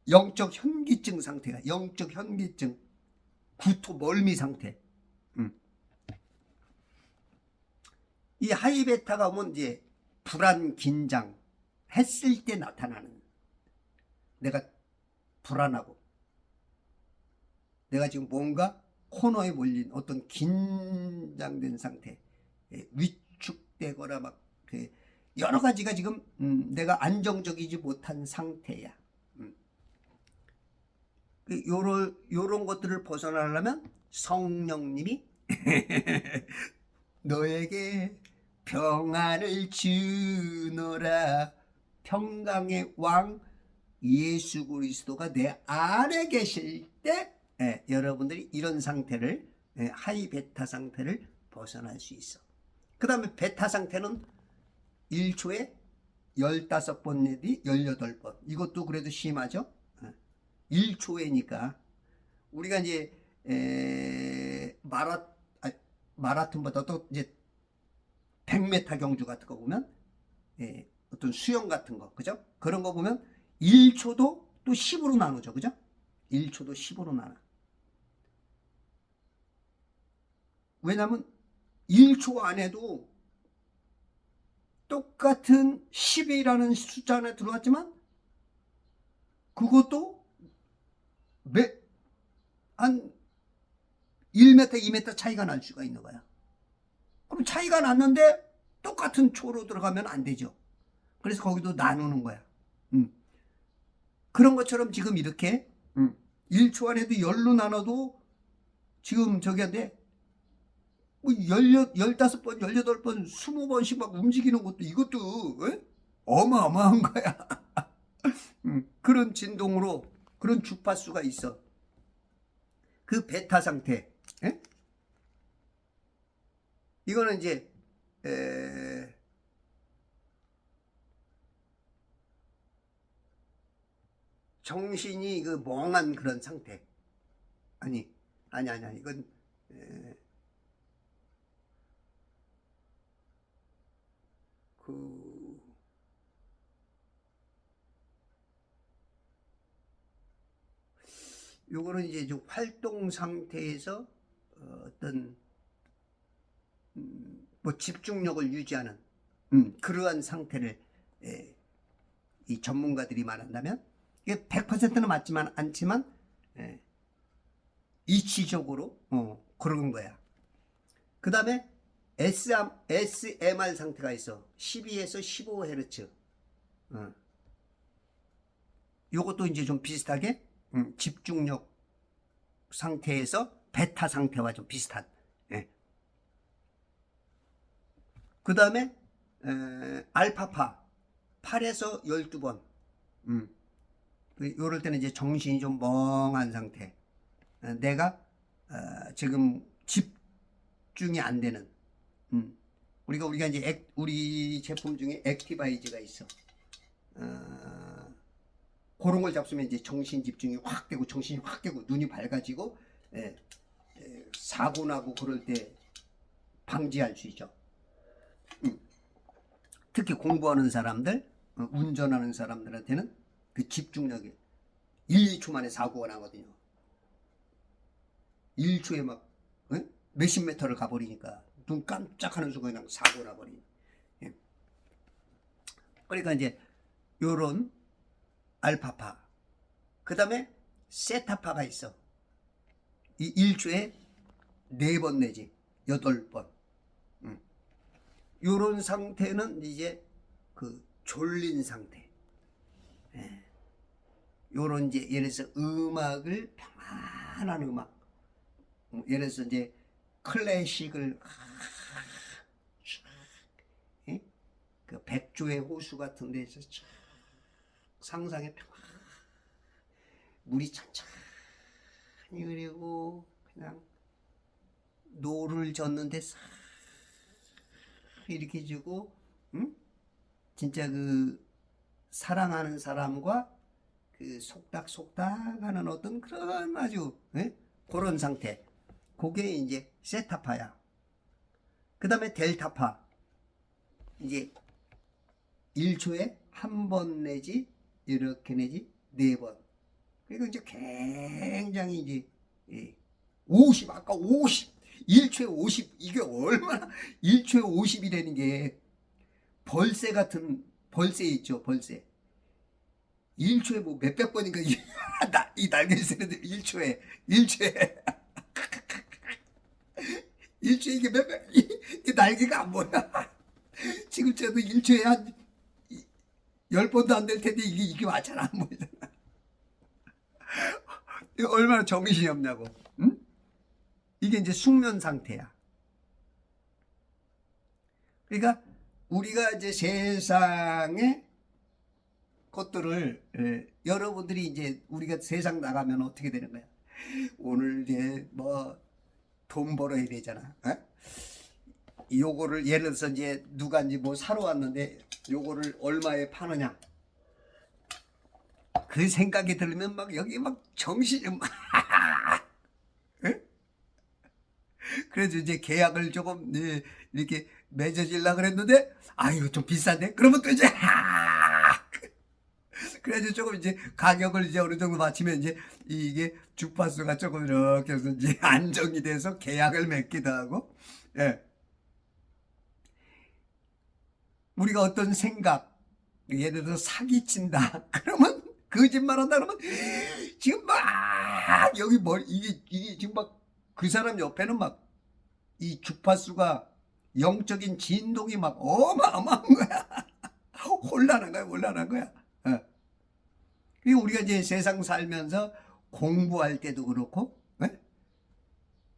영적 현기증 상태가 영적 현기증 구토 멀미 상태. 이 하이베타가 오면 이제 불안 긴장 했을 때 나타나는 내가 불안하고 내가 지금 뭔가 코너에 몰린 어떤 긴장된 상태 위축되거나 막 여러 가지가 지금 내가 안정적이지 못한 상태야. 요런 것들을 벗어나려면 성령님이 너에게 평안을 주노라. 평강의 왕 예수 그리스도가 내 안에 계실 때 여러분들이 이런 상태를 하이 베타 상태를 벗어날 수 있어. 그 다음에 베타 상태는 1초에 15번 내지 18번. 이것도 그래도 심하죠. 1초에니까 우리가 이제 마라톤보다 또 이제 100m 경주 같은 거 보면 어떤 수영 같은 거 그죠? 그런 거 보면 1초도 또 10으로 나누죠. 그죠? 1초도 10으로 나눠. 왜냐면 1초 안에도 똑같은 10이라는 숫자 안에 들어왔지만 그것도 한 1m, 2m 차이가 날 수가 있는 거야. 그럼 차이가 났는데 똑같은 초로 들어가면 안 되죠. 그래서 거기도 나누는 거야. 그런 것처럼 지금 이렇게 1초 안에도 10로 나눠도 지금 저기한테 뭐 15번, 18번, 20번씩 막 움직이는 것도 이것도 어마어마한 거야. 그런 진동으로 그런 주파수가 있어. 그 베타 상태. 이거는 이제 정신이 그 멍한 그런 상태. 아니 이건 요거는 이제 좀 활동 상태에서 어떤 뭐 집중력을 유지하는 그러한 상태를 이 전문가들이 말한다면 이게 100%는 맞지만 않지만 이치적으로 그런 거야. 그 다음에 SMR 상태가 있어. 12에서 15Hz. 요것도 이제 좀 비슷하게 집중력 상태에서 베타 상태와 좀 비슷한. 그 다음에 알파파 8에서 12번. 요럴 때는 이제 정신이 좀 멍한 상태. 내가 지금 집중이 안 되는. 우리가 이제 우리 제품 중에 액티바이즈가 있어. 그런 걸 잡수면 이제 정신 집중이 확 되고 정신이 확 깨고 눈이 밝아지고 사고 나고 그럴 때 방지할 수 있죠. 특히 공부하는 사람들 운전하는 사람들한테는 그 집중력이 1, 2초 만에 사고가 나거든요. 1초에 막 몇십 미터를 가버리니까 눈 깜짝하는 순간 그냥 사고 나버리니. 예. 그러니까 이제 요런 알파파, 그 다음에 세타파가 있어. 이 1초에 4번 내지 8번. 요런 상태는 이제 그 졸린 상태. 예. 요런 이제 예를 들어서 음악을 평안한 음악, 예를 들어서 이제 클래식을 그 백조의 호수 같은 데서 상상해 평안, 물이 찬찬히 흐르고 그냥 노를 젓는데 싹 이렇게 주고, 진짜 그 사랑하는 사람과 그 속닥속닥하는 어떤 그런 아주 그런 상태. 그게 이제 세타파야. 그 다음에 델타파. 이제 1초에 1번 내지 이렇게 내지 4번. 그리고 이제 굉장히 이제 50, 아까 50, 1초에 50, 이게 얼마나 1초에 50이라는 게 벌새 같은, 벌새 있죠, 벌새. 1초에 뭐 몇백 번인가 이 날개를 쓰는데 1초에 1초에 이게 몇백, 이 날개가 안 보여. 지금 저도 1초에 한 10번도 안 될 텐데 이게 맞잖아, 안 보이잖아. 얼마나 정신이 없냐고. 응? 이게 이제 숙면 상태야. 그러니까 우리가 이제 세상의 것들을, 여러분들이 이제 우리가 세상 나가면 어떻게 되는 거야? 오늘 이제 뭐 돈 벌어야 되잖아. 요거를 예를 들어서 이제 누가 이제 뭐 사러 왔는데 요거를 얼마에 파느냐, 그 생각이 들면 막 여기 막 정신이 막 그래서 이제 계약을 조금 이렇게 맺어지려고 그랬는데 아유 좀 비싼데, 그러면 또 이제 그래서 조금 이제 가격을 이제 어느 정도 맞추면 이제 이게 주파수가 조금 이렇게 해서 이제 안정이 돼서 계약을 맺기도 하고. 예. 우리가 어떤 생각, 예를 들어 사기친다 그러면, 거짓말한다 그러면 지금 막 여기 이게 지금 막 그 사람 옆에는 막 이 주파수가 영적인 진동이 막 어마어마한 거야. 혼란한 거야, 혼란한 거야. 그리고 우리가 이제 세상 살면서 공부할 때도 그렇고,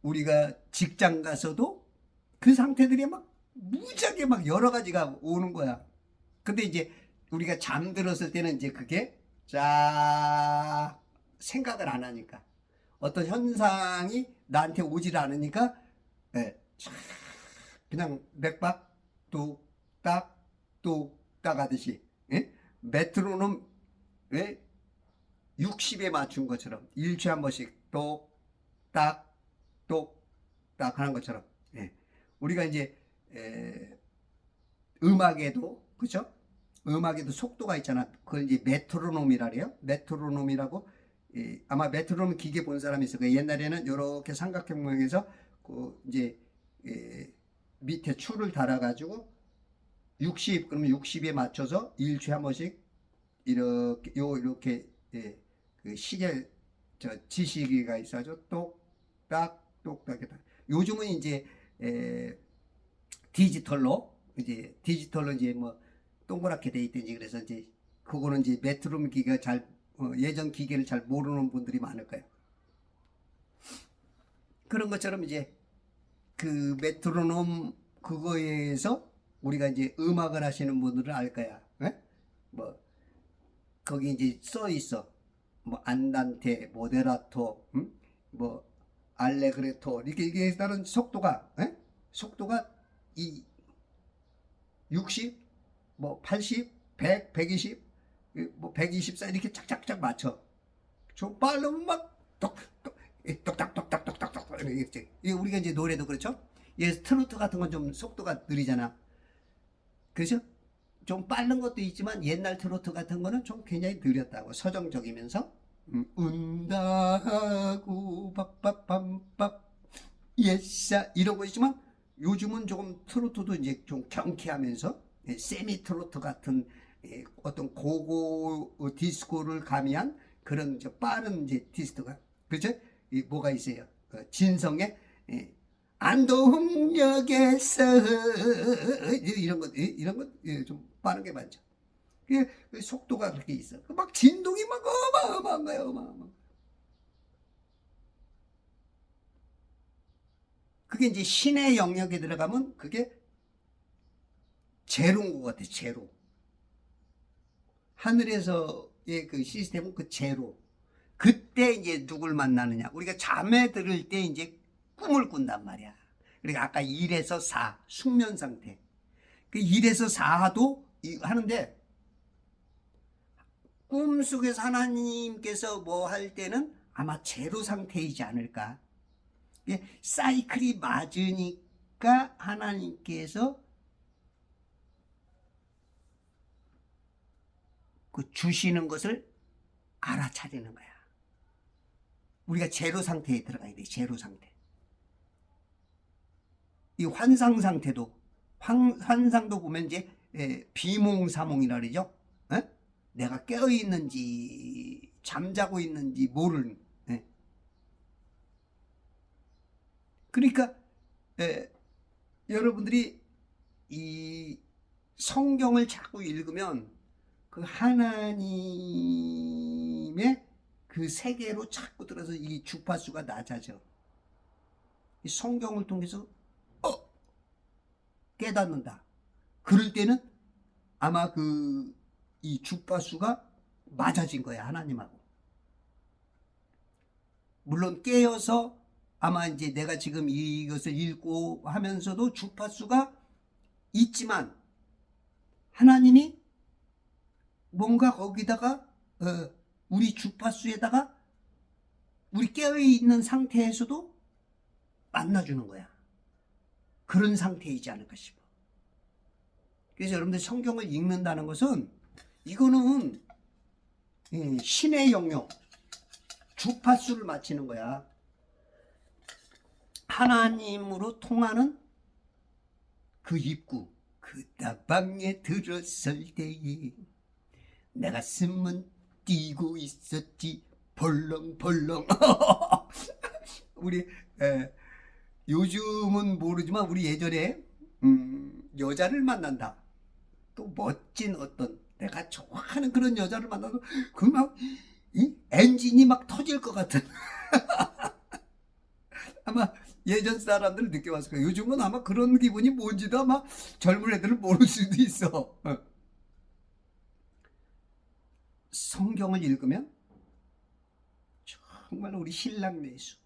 우리가 직장 가서도 그 상태들이 막 무지하게 막 여러 가지가 오는 거야. 근데 이제 우리가 잠들었을 때는 이제 그게 쫙 생각을 안 하니까, 어떤 현상이 나한테 오질 않으니까, 그냥 맥박 뚝딱 뚝딱 하듯이, 메트로놈 60에 맞춘 것처럼 1초에 한 번씩 똑딱 똑딱 하는 것처럼, 우리가 이제 음악에도, 그죠? 음악에도 속도가 있잖아. 그걸 이제 메트로놈이라 그래요. 메트로놈이라고. 아마 메트로놈 기계 본 사람이 있을 거예요. 옛날에는 이렇게 삼각형 모양에서 그 이제 밑에 줄을 달아가지고 60, 그러면 60에 맞춰서 1초에 한 번씩 이렇게 그 시계 지시기가 있어가지고 똑딱 똑딱. 요즘은 이제 디지털로 이제 뭐 동그랗게 돼 있든지, 그래서 이제 그거는 이제 메트로놈 기계가 예전 기계를 잘 모르는 분들이 많을 거예요. 그런 것처럼 이제 그 메트로놈 그거에서 우리가 이제 음악을 하시는 분들은 알 거야. 뭐 거기 이제 써 있어. 뭐 안단테, 모데라토, 뭐 알레그레토, 이게 다른 속도가 이 60, 뭐 80, 100, 120, 뭐 124 이렇게 착착착 맞춰. 좀 빠르면 막 똑딱똑딱똑딱똑딱 이렇게. 우리가 이제 노래도 그렇죠. 트로트 같은 건 좀 속도가 느리잖아. 그렇죠? 좀 빠른 것도 있지만 옛날 트로트 같은 거는 좀 굉장히 느렸다고 서정적이면서 운다고 밥밥밤밥 예싸 이런 거 있지만 요즘은 조금 트로트도 이제 좀 경쾌하면서 세미 트로트 같은 어떤 고고 디스코를 가미한 그런 빠른 이제 디스코가 그죠? 뭐가 있어요? 진성의 안동역에서 이런 것 좀 빠르게 맞죠. 그 속도가 그렇게 있어. 막 진동이 막 어마어마한 거야, 어마어마. 그게 이제 신의 영역에 들어가면 그게 제로인 것 같아, 제로. 하늘에서의 그 시스템은 그 제로. 그때 이제 누굴 만나느냐. 우리가 잠에 들을 때 이제 꿈을 꾼단 말이야. 그러니까 아까 1에서 4, 숙면 상태. 그 1에서 4도 하는데 꿈속에서 하나님께서 뭐 할 때는 아마 제로 상태이지 않을까. 사이클이 맞으니까 하나님께서 그 주시는 것을 알아차리는 거야. 우리가 제로 상태에 들어가야 돼. 제로 상태. 이 환상 상태도 환상도 보면 이제 비몽사몽이라 그러죠. 에? 내가 깨어 있는지 잠자고 있는지 모르는. 에? 그러니까 여러분들이 이 성경을 자꾸 읽으면 그 하나님의 그 세계로 자꾸 들어서 이 주파수가 낮아져. 이 성경을 통해서 깨닫는다. 그럴 때는 아마 이 주파수가 맞아진 거야, 하나님하고. 물론 깨어서 아마 이제 내가 지금 이것을 읽고 하면서도 주파수가 있지만 하나님이 뭔가 거기다가 우리 주파수에다가 우리 깨어있는 상태에서도 만나주는 거야. 그런 상태이지 않을까 싶어. 그래서 여러분들 성경을 읽는다는 것은 이거는 신의 영역, 주파수를 맞추는 거야. 하나님으로 통하는 그 입구, 그 다방에 들었을 때에 내 가슴은 뛰고 있었지 벌렁벌렁. 우리 요즘은 모르지만 우리 예전에 여자를 만난다. 또 멋진 어떤 내가 좋아하는 그런 여자를 만나서 그 막 엔진이 막 터질 것 같은. 아마 예전 사람들을 느껴봤을 거예요. 요즘은 아마 그런 기분이 뭔지도 아마 젊은 애들은 모를 수도 있어. 성경을 읽으면 정말 우리 신랑 내수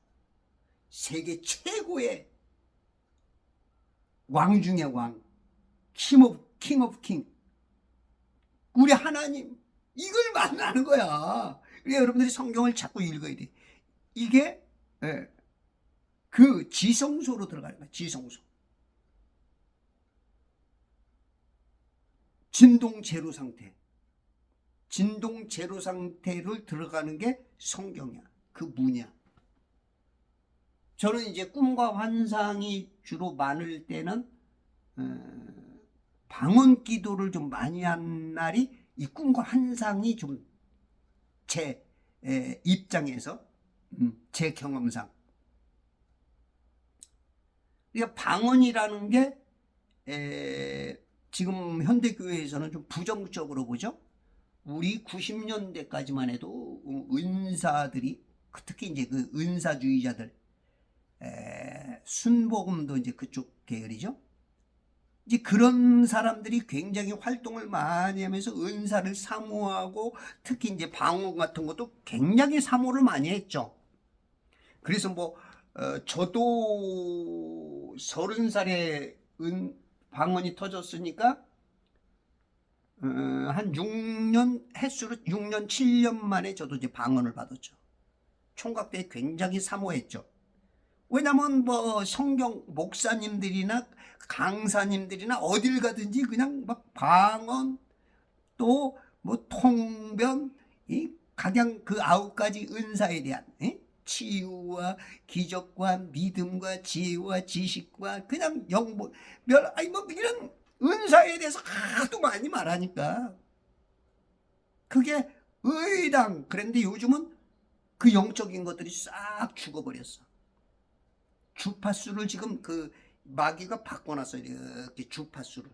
세계 최고의 왕 중의 왕, 킹 오브 킹, 우리 하나님, 이걸 만나는 거야. 그러니까 여러분들이 성경을 자꾸 읽어야 돼. 이게 그 지성소로 들어가는 거야. 지성소. 진동 제로 상태. 진동 제로 상태를 들어가는 게 성경이야. 그 문이야. 저는 이제 꿈과 환상이 주로 많을 때는 방언 기도를 좀 많이 한 날이 이 꿈과 환상이 좀 제 입장에서 제 경험상, 그러니까 방언이라는 게 지금 현대교회에서는 좀 부정적으로 보죠. 우리 90년대까지만 해도 은사들이 특히 이제 그 은사주의자들, 순복음도 이제 그쪽 계열이죠. 이제 그런 사람들이 굉장히 활동을 많이 하면서 은사를 사모하고 특히 이제 방언 같은 것도 굉장히 사모를 많이 했죠. 그래서 뭐 저도 30살에 방언이 터졌으니까 한 6년 횟수로 6년 7년 만에 저도 이제 방언을 받았죠. 총각 때 굉장히 사모했죠. 왜냐면 뭐 성경 목사님들이나 강사님들이나 어딜 가든지 그냥 막 방언 또 뭐 통변 이 각양 그 9가지 은사에 대한 치유와 기적과 믿음과 지혜와 지식과 그냥 영뭐 아니 뭐 이런 은사에 대해서 하도 많이 말하니까 그게 의당. 그런데 요즘은 그 영적인 것들이 싹 죽어버렸어. 주파수를 지금 그 마귀가 바꿔놨어요. 이렇게 주파수를.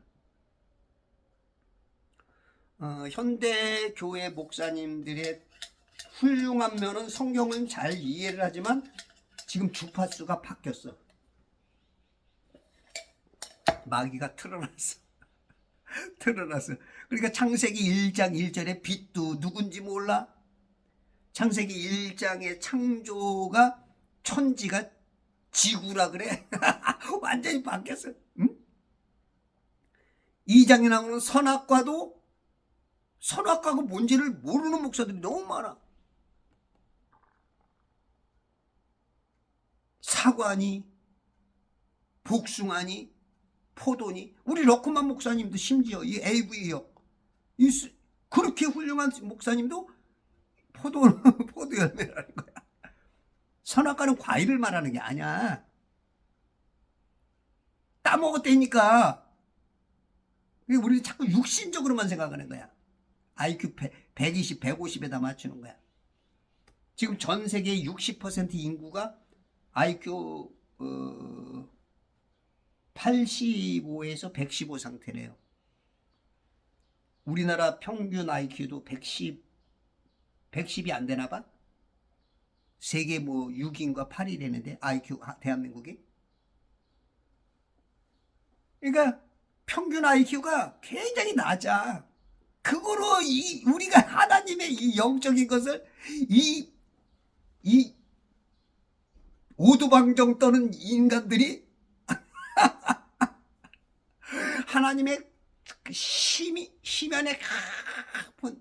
현대 교회 목사님들의 훌륭한 면은 성경은 잘 이해를 하지만 지금 주파수가 바뀌었어. 마귀가 틀어놨어. 틀어놨어. 그러니까 창세기 1장 1절에 빛도 누군지 몰라? 창세기 1장의 창조가 천지가 지구라 그래. 완전히 바뀌었어. 응? 2장에 나오는 선악과가 뭔지를 모르는 목사들이 너무 많아. 사과니 복숭아니 포도니. 우리 러크만 목사님도 심지어 이 AV요 그렇게 훌륭한 목사님도 포도 열매라는 거야. 선악과는 과일을 말하는 게 아니야. 따먹었다니까. 우리는 자꾸 육신적으로만 생각하는 거야. IQ 120, 150에다 맞추는 거야. 지금 전 세계의 60% 인구가 IQ 85에서 115 상태래요. 우리나라 평균 IQ도 110이 안 되나 봐? 세계 뭐 6인가 8이 되는데 IQ 대한민국이. 그러니까 평균 IQ가 굉장히 낮아. 그거로 우리가 하나님의 이 영적인 것을 이 오두방정 떠는 인간들이 하나님의 그 심연에 가쁜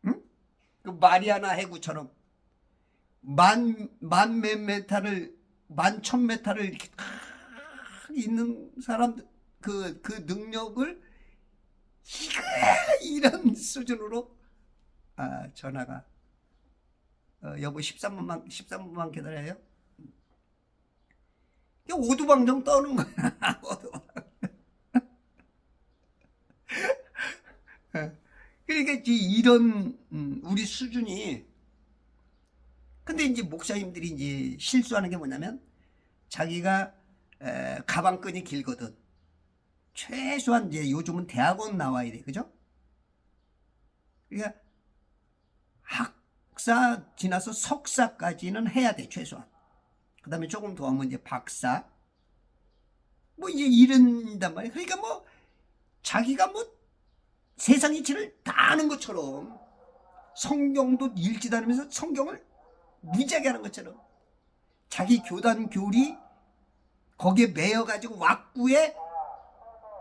그 마리아나 해구처럼 만천메타를 이렇게 있는 사람들 그 능력을 이런 수준으로 전화가 여보 13분만 기다려요. 오두방정 떠는 거야. 그러니까 이런 우리 수준이. 근데 이제 목사님들이 이제 실수하는 게 뭐냐면 자기가 가방끈이 길거든. 최소한 이제 요즘은 대학원 나와야 돼, 그죠? 그러니까 학사 지나서 석사까지는 해야 돼, 최소한. 그 다음에 조금 더 하면 이제 박사, 뭐 이제 이런단 말이야. 그러니까 뭐 자기가 뭐 세상 이치를 다 아는 것처럼 성경도 읽지도 않으면서 성경을 무지하게 하는 것처럼 자기 교단 교리 거기에 매여가지고 왁구에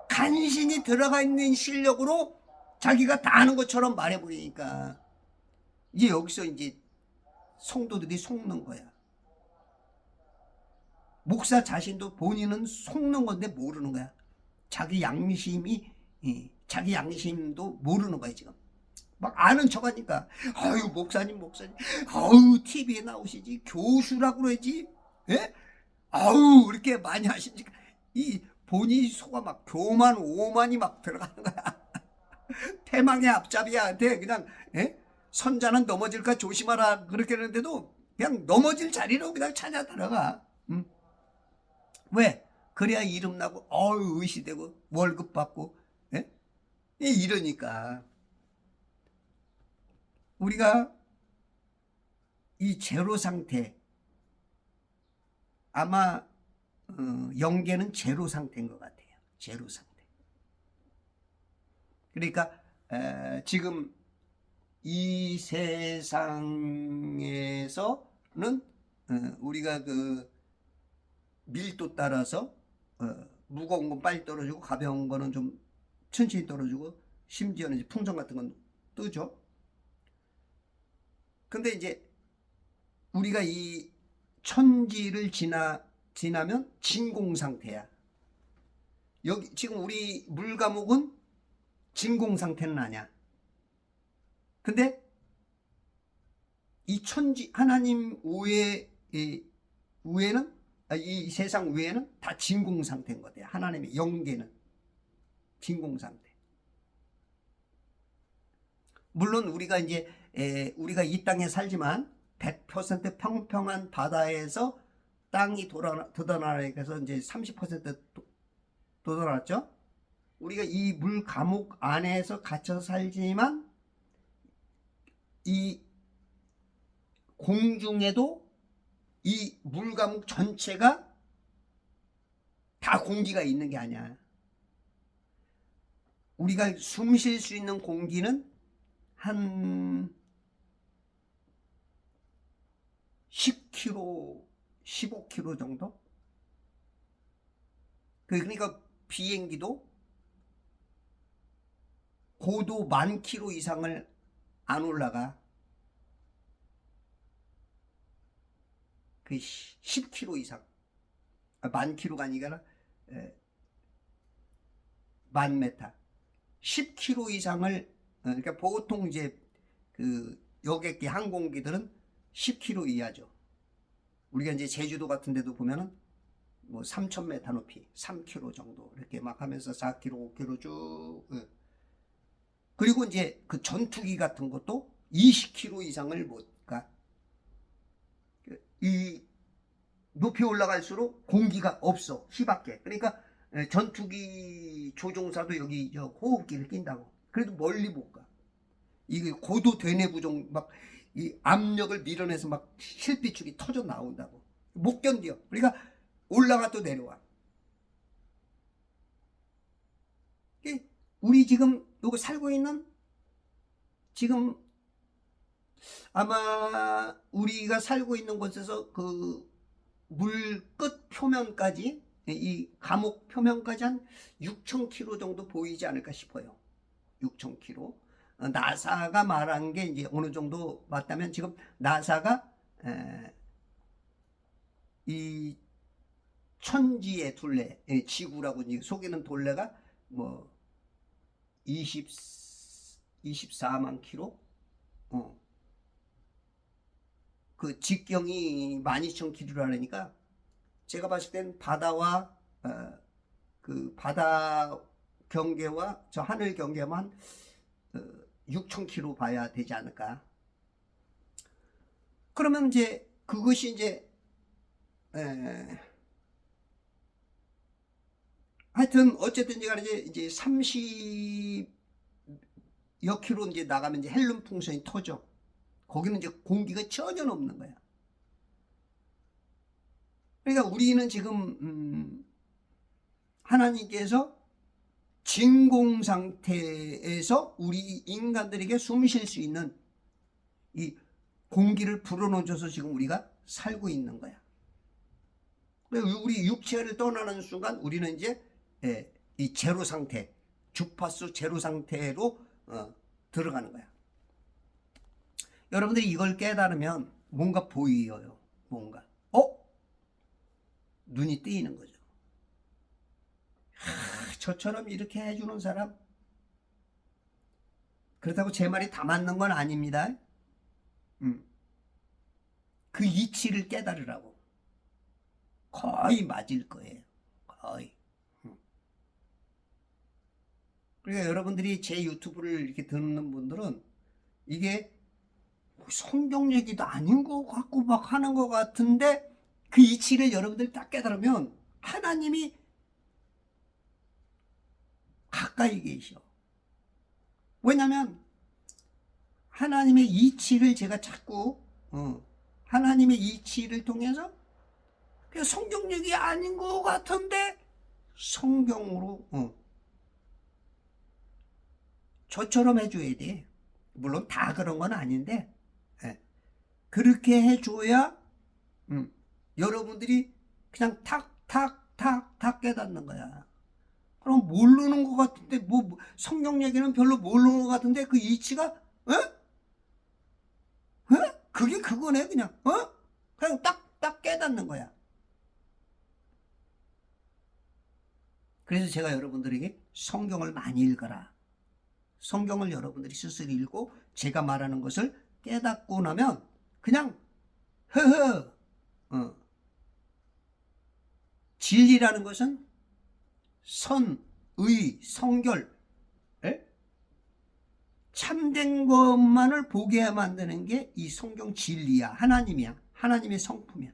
간신히 들어가 있는 실력으로 자기가 다 아는 것처럼 말해버리니까 이제 여기서 이제 성도들이 속는 거야. 목사 자신도 본인은 속는 건데 모르는 거야. 자기 양심도 모르는 거야 지금. 막 아는 척하니까 아유 목사님 아유 TV에 나오시지 교수라고 그러지. 예? 아유 그렇게 많이 하시니까 이 본인이 속아 막 교만 오만이 막 들어가는 거야. 태망의 앞잡이한테 그냥 선자는 넘어질까 조심하라 그렇게 하는데도 그냥 넘어질 자리로 그냥 찾아 들어가. 왜? 그래야 이름 나고 의시되고 월급 받고 이러니까 우리가 이 제로 상태 아마 영계는 제로 상태인 것 같아요. 제로 상태. 그러니까 지금 이 세상에서는 우리가 그 밀도 따라서 무거운 건 빨리 떨어지고 가벼운 거는 좀 천천히 떨어지고 심지어는 이제 풍선 같은 건 뜨죠. 근데 이제 우리가 이 천지를 지나 지나면 진공 상태야. 여기 지금 우리 물과목은 진공 상태는 아니야. 근데 이 천지 하나님 위에는 이 세상 위에는 다 진공 상태인 거야. 하나님의 영계는 진공 상태. 물론 우리가 이제 우리가 이 땅에 살지만 100% 평평한 바다에서 땅이 돋아나니까 이제 30% 돋아났죠. 우리가 이 물 감옥 안에서 갇혀 살지만 이 공중에도 이 물 감옥 전체가 다 공기가 있는 게 아니야. 우리가 숨 쉴 수 있는 공기는 한 10km, 15km 정도? 그러니까 비행기도 고도 10,000km 이상을 안 올라가. 그 10km 이상. 10,000km가 아니라 10,000m. 10km 이상을 그러니까 보통 이제 그 여객기 항공기들은 10km 이하죠. 우리가 이제 제주도 같은 데도 보면은 뭐 3,000m 높이 3km 정도 이렇게 막 하면서 4km, 5km 쭉. 그리고 이제 그 전투기 같은 것도 20km 이상을 못 가. 이 높이 올라갈수록 공기가 없어. 희박해. 그러니까 전투기 조종사도 여기 호흡기를 낀다고. 그래도 멀리 못 가. 이게 고도 대내부종 막 이 압력을 밀어내서 막 실비축이 터져 나온다고. 못 견뎌. 그러니까 올라가 또 내려와. 우리 지금 요거 살고 있는 지금 아마 우리가 살고 있는 곳에서 그 물 끝 표면까지 이 감옥 표면까지 한 6,000km 정도 보이지 않을까 싶어요. 6,000km. 나사가 말한 게 이제 어느 정도 맞다면 지금 나사가 이 천지의 둘레, 지구라고 속에는 둘레가 뭐 24만 킬로, 그 직경이 12,000km라니까 제가 봤을 땐 바다와 그 바다 경계와 저 하늘 경계만 6,000km 봐야 되지 않을까. 그러면 이제 그것이 이제 하여튼 어쨌든지 간에 이제 30여 킬로 이제 나가면 이제 헬륨 풍선이 터져. 거기는 이제 공기가 전혀 없는 거야. 그러니까 우리는 지금 하나님께서 진공 상태에서 우리 인간들에게 숨 쉴 수 있는 이 공기를 불어넣어줘서 지금 우리가 살고 있는 거야. 우리 육체를 떠나는 순간 우리는 이제 이 제로 상태, 주파수 제로 상태로 들어가는 거야. 여러분들이 이걸 깨달으면 뭔가 보여요. 뭔가 눈이 뜨이는 거죠. 저처럼 이렇게 해주는 사람, 그렇다고 제 말이 다 맞는 건 아닙니다. 그 이치를 깨달으라고. 거의 맞을 거예요. 거의. 그러니까 여러분들이 제 유튜브를 이렇게 듣는 분들은 이게 성경 얘기도 아닌 것 같고 막 하는 것 같은데 그 이치를 여러분들 딱 깨달으면 하나님이 가까이 계셔. 왜냐면 하나님의 이치를 제가 자꾸 하나님의 이치를 통해서 그냥 성경 얘기 아닌 것 같은데 성경으로 저처럼 해줘야 돼. 물론 다 그런 건 아닌데 그렇게 해줘야 여러분들이 그냥 탁탁탁탁 깨닫는 거야. 그럼 모르는 것 같은데 뭐 성경 얘기는 별로 모르는 것 같은데 그 이치가 그게 그거네 그냥 그냥 딱 깨닫는 거야. 그래서 제가 여러분들에게 성경을 많이 읽어라. 성경을 여러분들이 스스로 읽고 제가 말하는 것을 깨닫고 나면 그냥 허허 진리라는 것은 선, 의, 성결, 참된 것만을 보게 만드는 게 이 성경 진리야. 하나님이야. 하나님의 성품이야.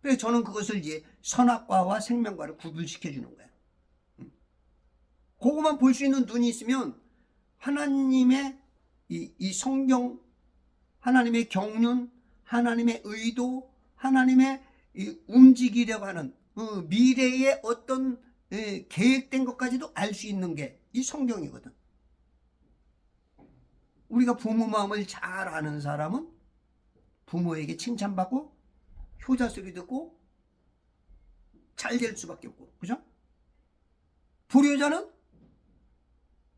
그래서 저는 그것을 이제 선악과와 생명과를 구분시켜 주는 거야. 그것만 볼 수 있는 눈이 있으면 하나님의 이 성경, 하나님의 경륜, 하나님의 의도, 하나님의 움직이려고 하는 미래의 어떤 계획된 것까지도 알 수 있는 게 이 성경이거든. 우리가 부모 마음을 잘 아는 사람은 부모에게 칭찬받고 효자 소리 듣고 잘 될 수밖에 없고, 그죠? 불효자는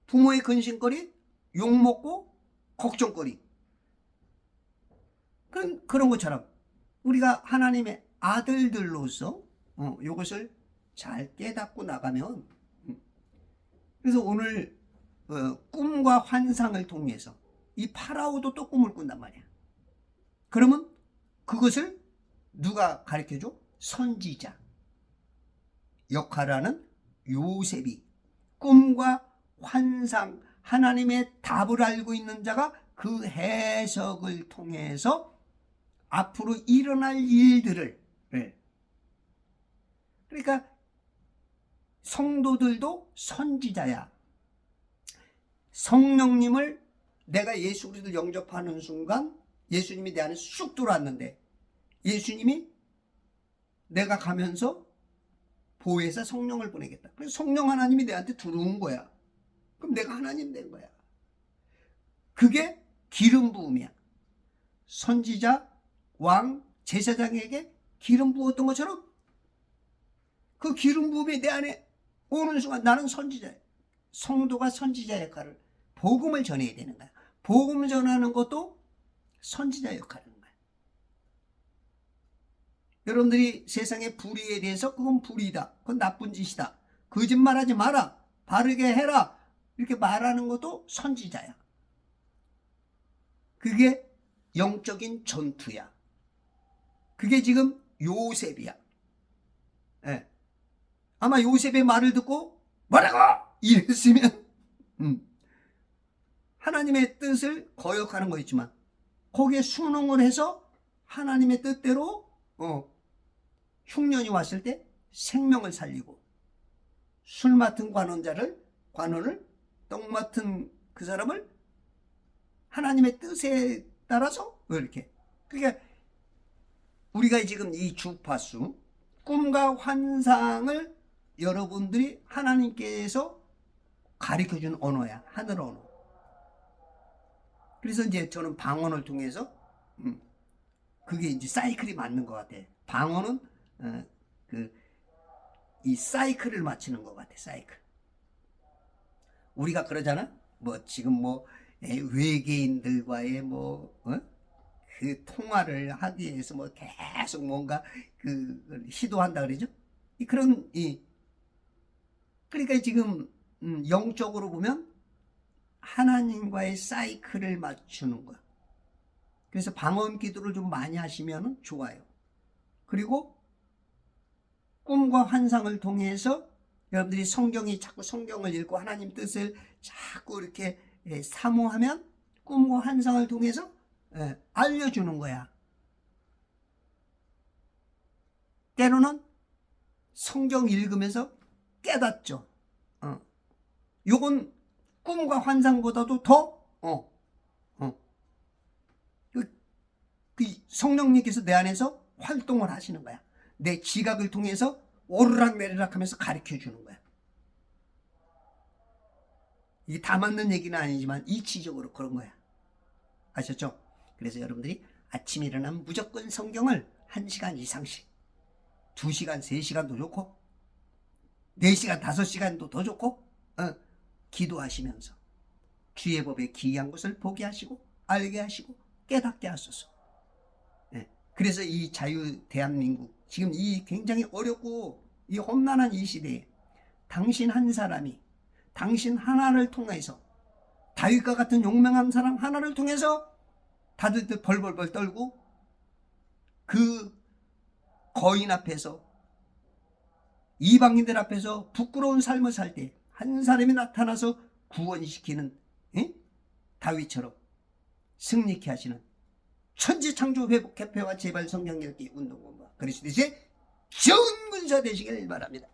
부모의 근심거리, 욕먹고 걱정거리. 그런 것처럼 우리가 하나님의 아들들로서 이것을 잘 깨닫고 나가면, 그래서 오늘 꿈과 환상을 통해서 이 파라오도 또 꿈을 꾼단 말이야. 그러면 그것을 누가 가르쳐줘? 선지자 역할을 하는 요셉이 꿈과 환상, 하나님의 답을 알고 있는 자가 그 해석을 통해서 앞으로 일어날 일들을, 그러니까 성도들도 선지자야. 성령님을 내가 예수 그리스도를 영접하는 순간 예수님이 내 안에 쑥 들어왔는데 예수님이 내가 가면서 보혜사 성령을 보내겠다. 그래서 성령 하나님이 내한테 들어온 거야. 그럼 내가 하나님 된 거야. 그게 기름 부음이야. 선지자, 왕, 제사장에게 기름 부었던 것처럼 그 기름 부음이 내 안에 오는 순간 나는 선지자야. 성도가 선지자 역할을, 복음을 전해야 되는 거야. 복음 전하는 것도 선지자 역할인 거야. 여러분들이 세상의 불의에 대해서 그건 불의다, 그건 나쁜 짓이다, 거짓말하지 마라, 바르게 해라 이렇게 말하는 것도 선지자야. 그게 영적인 전투야. 그게 지금 요셉이야. 아마 요셉의 말을 듣고 뭐라고 이랬으면 하나님의 뜻을 거역하는 거였지만 거기에 순응을 해서 하나님의 뜻대로 흉년이 왔을 때 생명을 살리고, 술 맡은 관원을 떡 맡은 그 사람을 하나님의 뜻에 따라서 이렇게. 그러니까 우리가 지금 이 주파수 꿈과 환상을 여러분들이 하나님께서 가르쳐준 언어야. 하늘 언어. 그래서 이제 저는 방언을 통해서 그게 이제 사이클이 맞는 것 같아. 방언은 이 사이클을 맞추는 것 같아. 사이클. 우리가 그러잖아. 뭐 지금 뭐 외계인들과의 그 통화를 하기 위해서 뭐 계속 뭔가 그 시도한다 그러죠. 그러니까 지금 영적으로 보면 하나님과의 사이클을 맞추는 거야. 그래서 방언 기도를 좀 많이 하시면 좋아요. 그리고 꿈과 환상을 통해서 여러분들이 자꾸 성경을 읽고 하나님 뜻을 자꾸 이렇게 사모하면 꿈과 환상을 통해서 알려주는 거야. 때로는 성경 읽으면서 깨닫죠. 요건 꿈과 환상보다도 더 그 성령님께서 내 안에서 활동을 하시는 거야. 내 지각을 통해서 오르락내리락 하면서 가르쳐 주는 거야. 이게 다 맞는 얘기는 아니지만 이치적으로 그런 거야. 아셨죠? 그래서 여러분들이 아침에 일어나면 무조건 성경을 1시간 이상씩, 2시간, 3시간도 좋고 4시간, 5시간도 더 좋고 기도하시면서 주의 법에 기이한 것을 보게 하시고 알게 하시고 깨닫게 하소서. 그래서 이 자유 대한민국, 지금 이 굉장히 어렵고 이 험난한 이 시대에 당신 한 사람이 당신 하나를 통해서 다윗과 같은 용맹한 사람 하나를 통해서 다들 벌벌벌 떨고 그 거인 앞에서 이방인들 앞에서 부끄러운 삶을 살 때 한 사람이 나타나서 구원시키는 다윗처럼 승리케 하시는 천지창조 회복 개폐와 재발 성령 읽기 운동본부 그리스도의 좋은 군사 되시길 바랍니다.